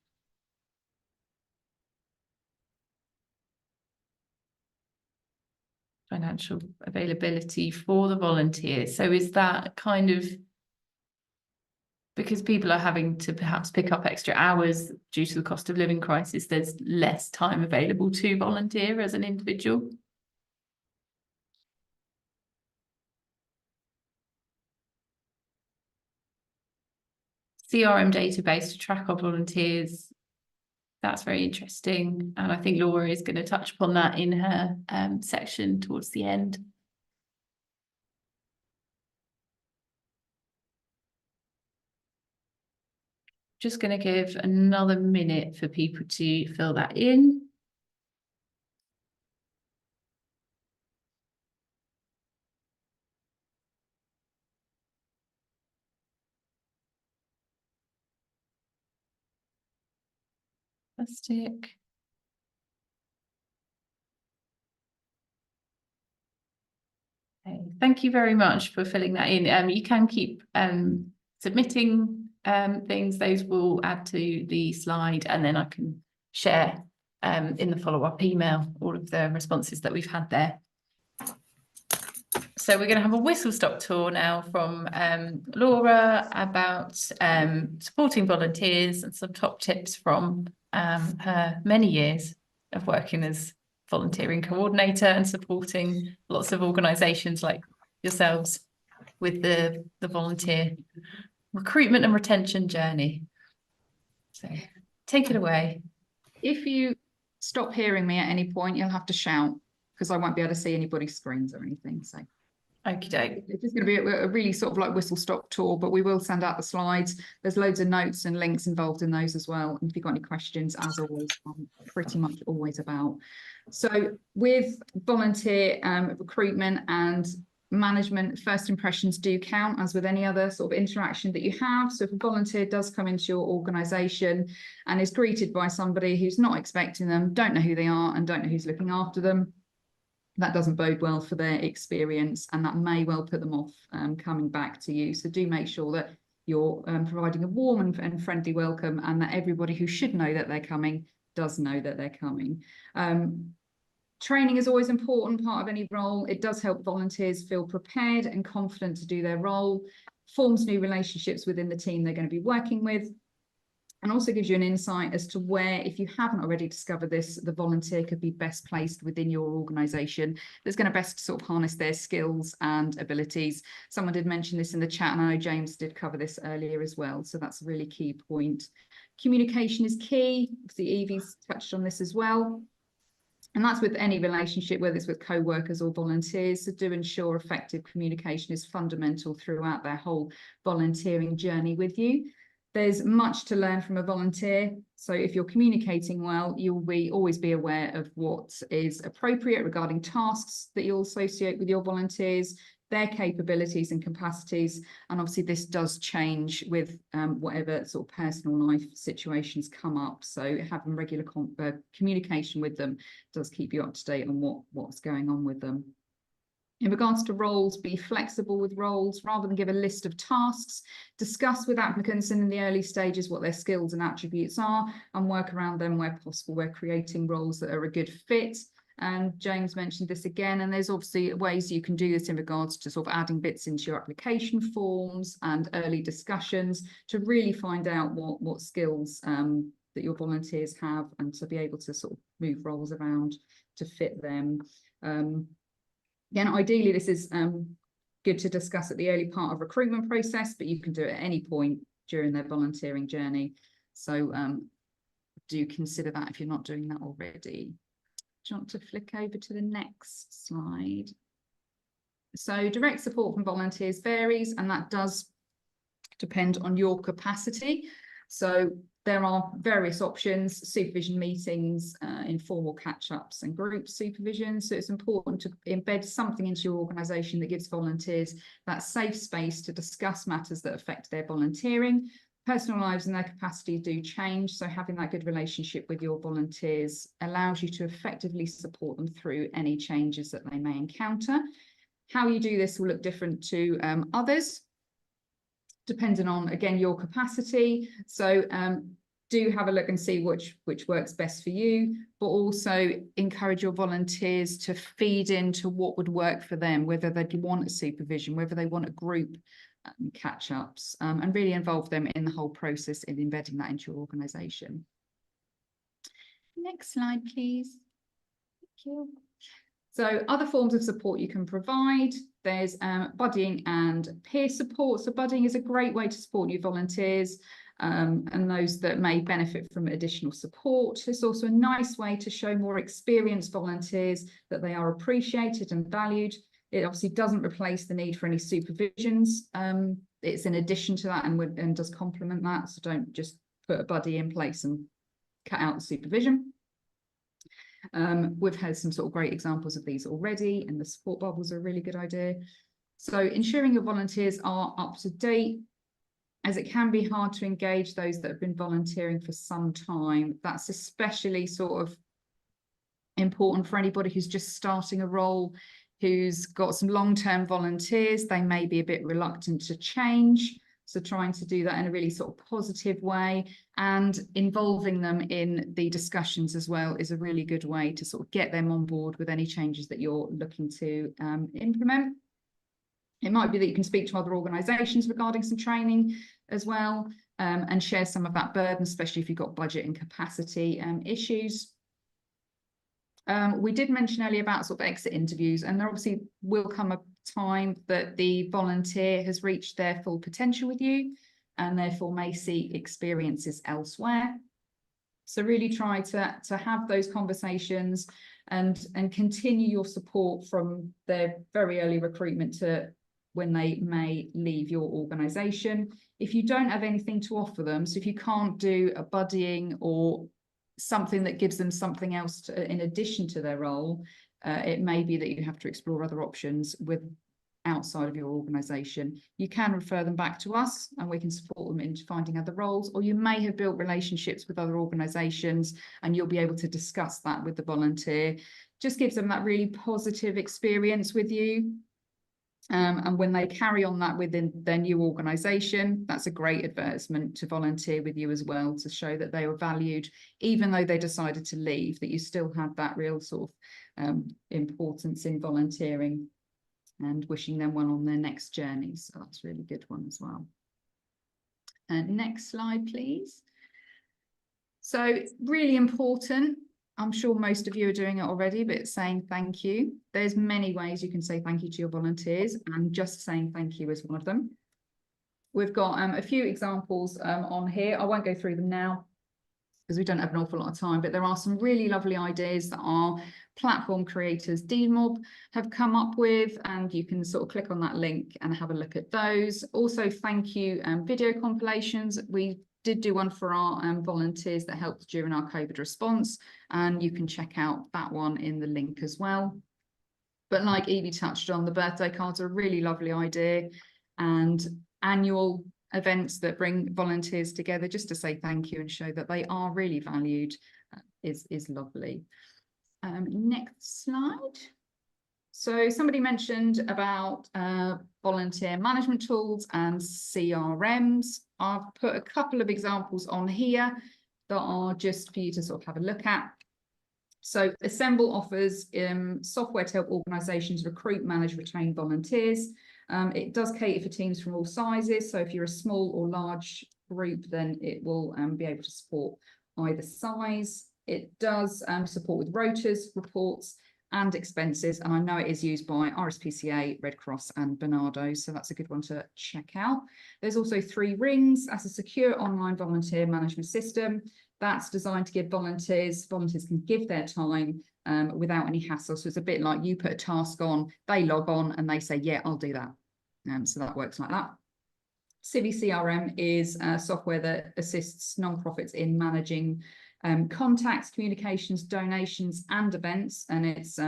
Financial availability for the volunteers. So is that kind of because people are having to perhaps pick up extra hours due to the cost of living crisis, there's less time available to volunteer as an individual? CRM database to track our volunteers. That's very interesting. And I think Laura is going to touch upon that in her section towards the end. Just going to give another minute for people to fill that in. Fantastic. Okay, thank you very much for filling that in. You can keep submitting things. Those will add to the slide, and then I can share in the follow-up email all of the responses that we've had there. So we're going to have a whistle-stop tour now from Laura about supporting volunteers and some top tips from her many years of working as volunteering coordinator and supporting lots of organisations like yourselves with the volunteer recruitment and retention journey. So take it away. If you stop hearing me at any point, you'll have to shout because I won't be able to see anybody's screens or anything. So okey-doke. it's just going to be a really sort of like whistle stop tour, but we will send out the slides. There's loads of notes and links involved in those as well. And if you've got any questions, as always, I'm pretty much always about. So with volunteer recruitment and management, first impressions do count, as with any other sort of interaction that you have. So if a volunteer does come into your organisation and is greeted by somebody who's not expecting them, don't know who they are and don't know who's looking after them, that doesn't bode well for their experience, and that may well put them off coming back to you. So do make sure that you're providing a warm and friendly welcome, and that everybody who should know that they're coming does know that they're coming. Training is always an important part of any role. It does help volunteers feel prepared and confident to do their role, forms new relationships within the team they're going to be working with, and also gives you an insight as to where, if you haven't already discovered this, the volunteer could be best placed within your organisation that's going to best sort of harness their skills and abilities. Someone did mention this in the chat, and I know James did cover this earlier as well, so that's a really key point. Communication is key. Obviously, Evie's touched on this as well. And that's with any relationship, whether it's with co-workers or volunteers. So do ensure effective communication is fundamental throughout their whole volunteering journey with you. There's much to learn from a volunteer. So if you're communicating well, you'll always be aware of what is appropriate regarding tasks that you'll associate with your volunteers, their capabilities and capacities. And obviously this does change with whatever sort of personal life situations come up. So having regular communication with them does keep you up to date on what's going on with them. In regards to roles, be flexible with roles rather than give a list of tasks. Discuss with applicants in the early stages what their skills and attributes are and work around them where possible. We're creating roles that are a good fit. And James mentioned this again, and there's obviously ways you can do this in regards to sort of adding bits into your application forms and early discussions to really find out what skills that your volunteers have, and to be able to sort of move roles around to fit them. Again, ideally, this is good to discuss at the early part of recruitment process, but you can do it at any point during their volunteering journey. So do consider that if you're not doing that already. Do you want to flick over to the next slide? So direct support from volunteers varies, and that does depend on your capacity. So there are various options: supervision meetings, informal catch-ups and group supervision. So it's important to embed something into your organisation that gives volunteers that safe space to discuss matters that affect their volunteering. Personal lives and their capacity do change, so having that good relationship with your volunteers allows you to effectively support them through any changes that they may encounter. How you do this will look different to others, depending on, again, your capacity. So do have a look and see which works best for you, but also encourage your volunteers to feed into what would work for them, whether they want a supervision, whether they want a group catch-ups, and really involve them in the whole process in embedding that into your organisation. Next slide, please. Thank you. So other forms of support you can provide, there's buddying and peer support. So buddying is a great way to support new volunteers and those that may benefit from additional support. It's also a nice way to show more experienced volunteers that they are appreciated and valued. It obviously doesn't replace the need for any supervisions. It's in addition to that and does complement that. So don't just put a buddy in place and cut out the supervision. We've had some sort of great examples of these already, and the support bubbles are a really good idea. So ensuring your volunteers are up to date, as it can be hard to engage those that have been volunteering for some time. That's especially sort of important for anybody who's just starting a role, who's got some long-term volunteers. They may be a bit reluctant to change. So trying to do that in a really sort of positive way and involving them in the discussions as well is a really good way to sort of get them on board with any changes that you're looking to implement. It might be that you can speak to other organisations regarding some training as well, and share some of that burden, especially if you've got budget and capacity issues. We did mention earlier about sort of exit interviews, and there obviously will come a time that the volunteer has reached their full potential with you and therefore may seek experiences elsewhere. So really try to have those conversations and continue your support from their very early recruitment to when they may leave your organisation. If you don't have anything to offer them, so if you can't do a buddying or something that gives them something else in addition to their role, it may be that you have to explore other options with outside of your organisation. You can refer them back to us and we can support them into finding other roles, or you may have built relationships with other organisations and you'll be able to discuss that with the volunteer. Just gives them that really positive experience with you. And when they carry on that within their new organisation, that's a great advertisement to volunteer with you as well, to show that they were valued, even though they decided to leave, that you still had that real sort of importance in volunteering, and wishing them well on their next journey. So that's a really good one as well. And next slide, please. So really important. I'm sure most of you are doing it already, but saying thank you. There's many ways you can say thank you to your volunteers, and just saying thank you is one of them. We've got a few examples on here. I won't go through them now because we don't have an awful lot of time, but there are some really lovely ideas that our platform creators, DMOB, have come up with, and you can sort of click on that link and have a look at those. Also, thank you video compilations. We did do one for our volunteers that helped during our COVID response, and you can check out that one in the link as well. But like Evie touched on, the birthday cards are a really lovely idea, and annual events that bring volunteers together just to say thank you and show that they are really valued is lovely. Next slide. So somebody mentioned about volunteer management tools and CRMs. I've put a couple of examples on here that are just for you to sort of have a look at. So Assemble offers software to help organisations recruit, manage, retain volunteers. It does cater for teams from all sizes. So if you're a small or large group, then it will be able to support either size. It does support with rotas, reports and expenses. And I know it is used by RSPCA, Red Cross and Bernardo. So that's a good one to check out. There's also 3 Rings as a secure online volunteer management system. That's designed to give volunteers can give their time without any hassle. So it's a bit like you put a task on, they log on and they say, yeah, I'll do that. So that works like that. Civi CRM is software that assists nonprofits in managing contacts, communications, donations and events. And it's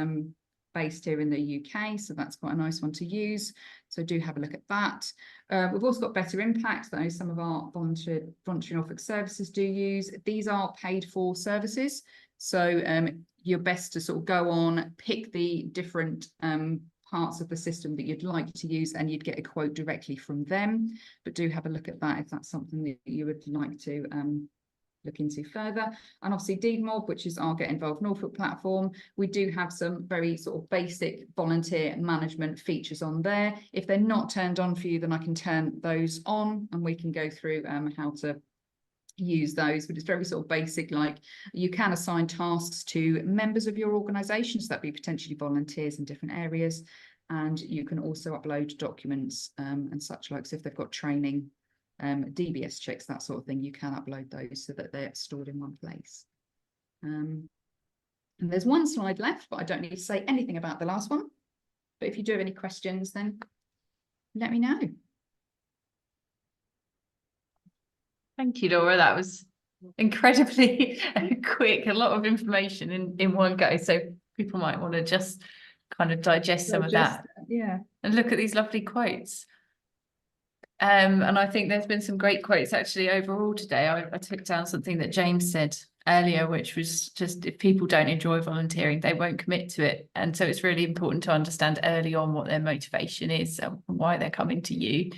based here in the UK. So that's quite a nice one to use. So do have a look at that. We've also got Better Impact that some of our voluntary Norfolk services do use. These are paid for services. So you're best to sort of go on, pick the different parts of the system that you'd like to use and you'd get a quote directly from them. But do have a look at that if that's something that you would like to look into further. And obviously DeedMob, which is our Get Involved Norfolk platform. We do have some very sort of basic volunteer management features on there. If they're not turned on for you, then I can turn those on and we can go through how to use those. But it's very sort of basic, like you can assign tasks to members of your organisation, so that'd be potentially volunteers in different areas. And you can also upload documents and such like, so if they've got training, DBS checks, that sort of thing, you can upload those so that they're stored in one place. And there's one slide left, but I don't need to say anything about the last one. But if you do have any questions, then let me know. Thank you, Laura. That was incredibly quick, a lot of information in one go. So people might want to just kind of digest some of that. Yeah. And look at these lovely quotes. And I think there's been some great quotes actually overall today. I took down something that James said earlier, which was just, if people don't enjoy volunteering, they won't commit to it. And so it's really important to understand early on what their motivation is and why they're coming to you.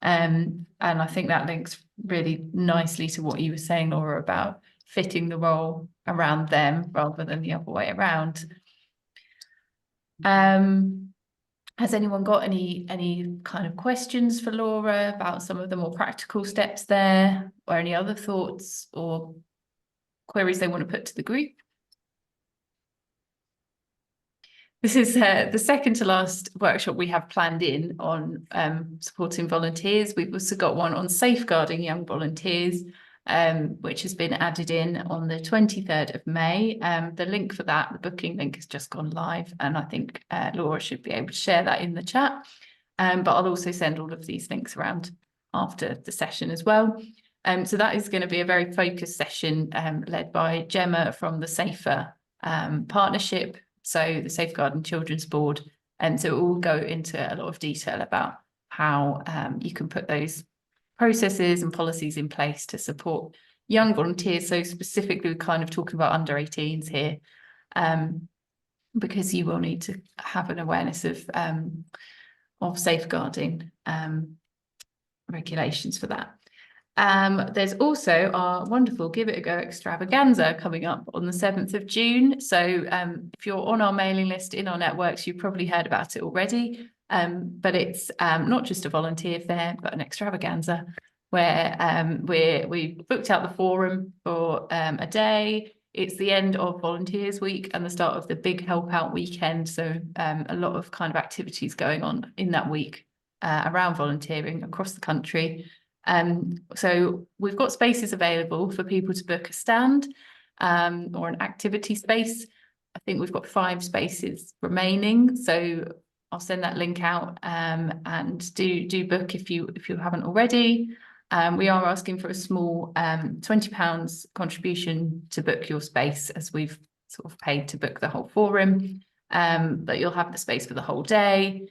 And I think that links really nicely to what you were saying, Laura, about fitting the role around them rather than the other way around. Has anyone got any kind of questions for Laura about some of the more practical steps there, or any other thoughts or queries they want to put to the group? This is the second to last workshop we have planned in on supporting volunteers. We've also got one on safeguarding young volunteers, which has been added in on the 23rd of May. The link for that, the booking link, has just gone live, and I think Laura should be able to share that in the chat. But I'll also send all of these links around after the session as well. So that is going to be a very focused session led by Gemma from the Safer Partnership, so the Safeguarding Children's Board. And so it will go into a lot of detail about how you can put those processes and policies in place to support young volunteers. So specifically, we're kind of talking about under 18s here, because you will need to have an awareness of safeguarding regulations for that. There's also our wonderful Give It a Go extravaganza coming up on the 7th of June. So if you're on our mailing list in our networks, you've probably heard about it already. But it's not just a volunteer fair, but an extravaganza where we booked out the forum for a day. It's the end of Volunteers Week and the start of the big help out weekend. So a lot of kind of activities going on in that week around volunteering across the country. So we've got spaces available for people to book a stand or an activity space. I think we've got 5 spaces remaining. So I'll send that link out and do book if you haven't already. We are asking for a small £20 contribution to book your space, as we've sort of paid to book the whole forum, but you'll have the space for the whole day.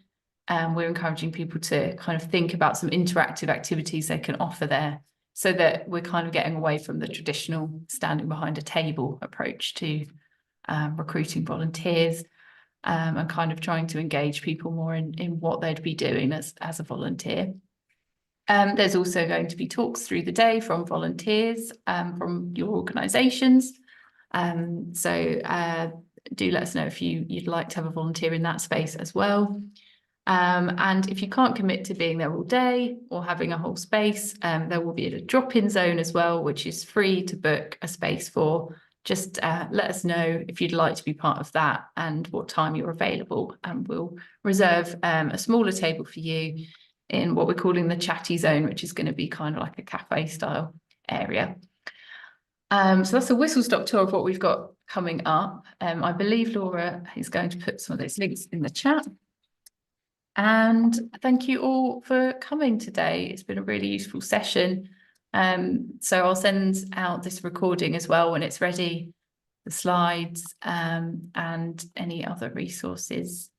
We're encouraging people to kind of think about some interactive activities they can offer there, so that we're kind of getting away from the traditional standing behind a table approach to recruiting volunteers. and kind of trying to engage people more in what they'd be doing as a volunteer. There's also going to be talks through the day from volunteers from your organisations. So do let us know if you'd like to have a volunteer in that space as well. And if you can't commit to being there all day or having a whole space, there will be a drop-in zone as well, which is free to book a space for. Just let us know if you'd like to be part of that and what time you're available, and we'll reserve a smaller table for you in what we're calling the chatty zone, which is going to be kind of like a cafe style area. So that's a whistle-stop tour of what we've got coming up. I believe Laura is going to put some of those links in the chat. And thank you all for coming today. It's been a really useful session. So I'll send out this recording as well when it's ready, the slides, and any other resources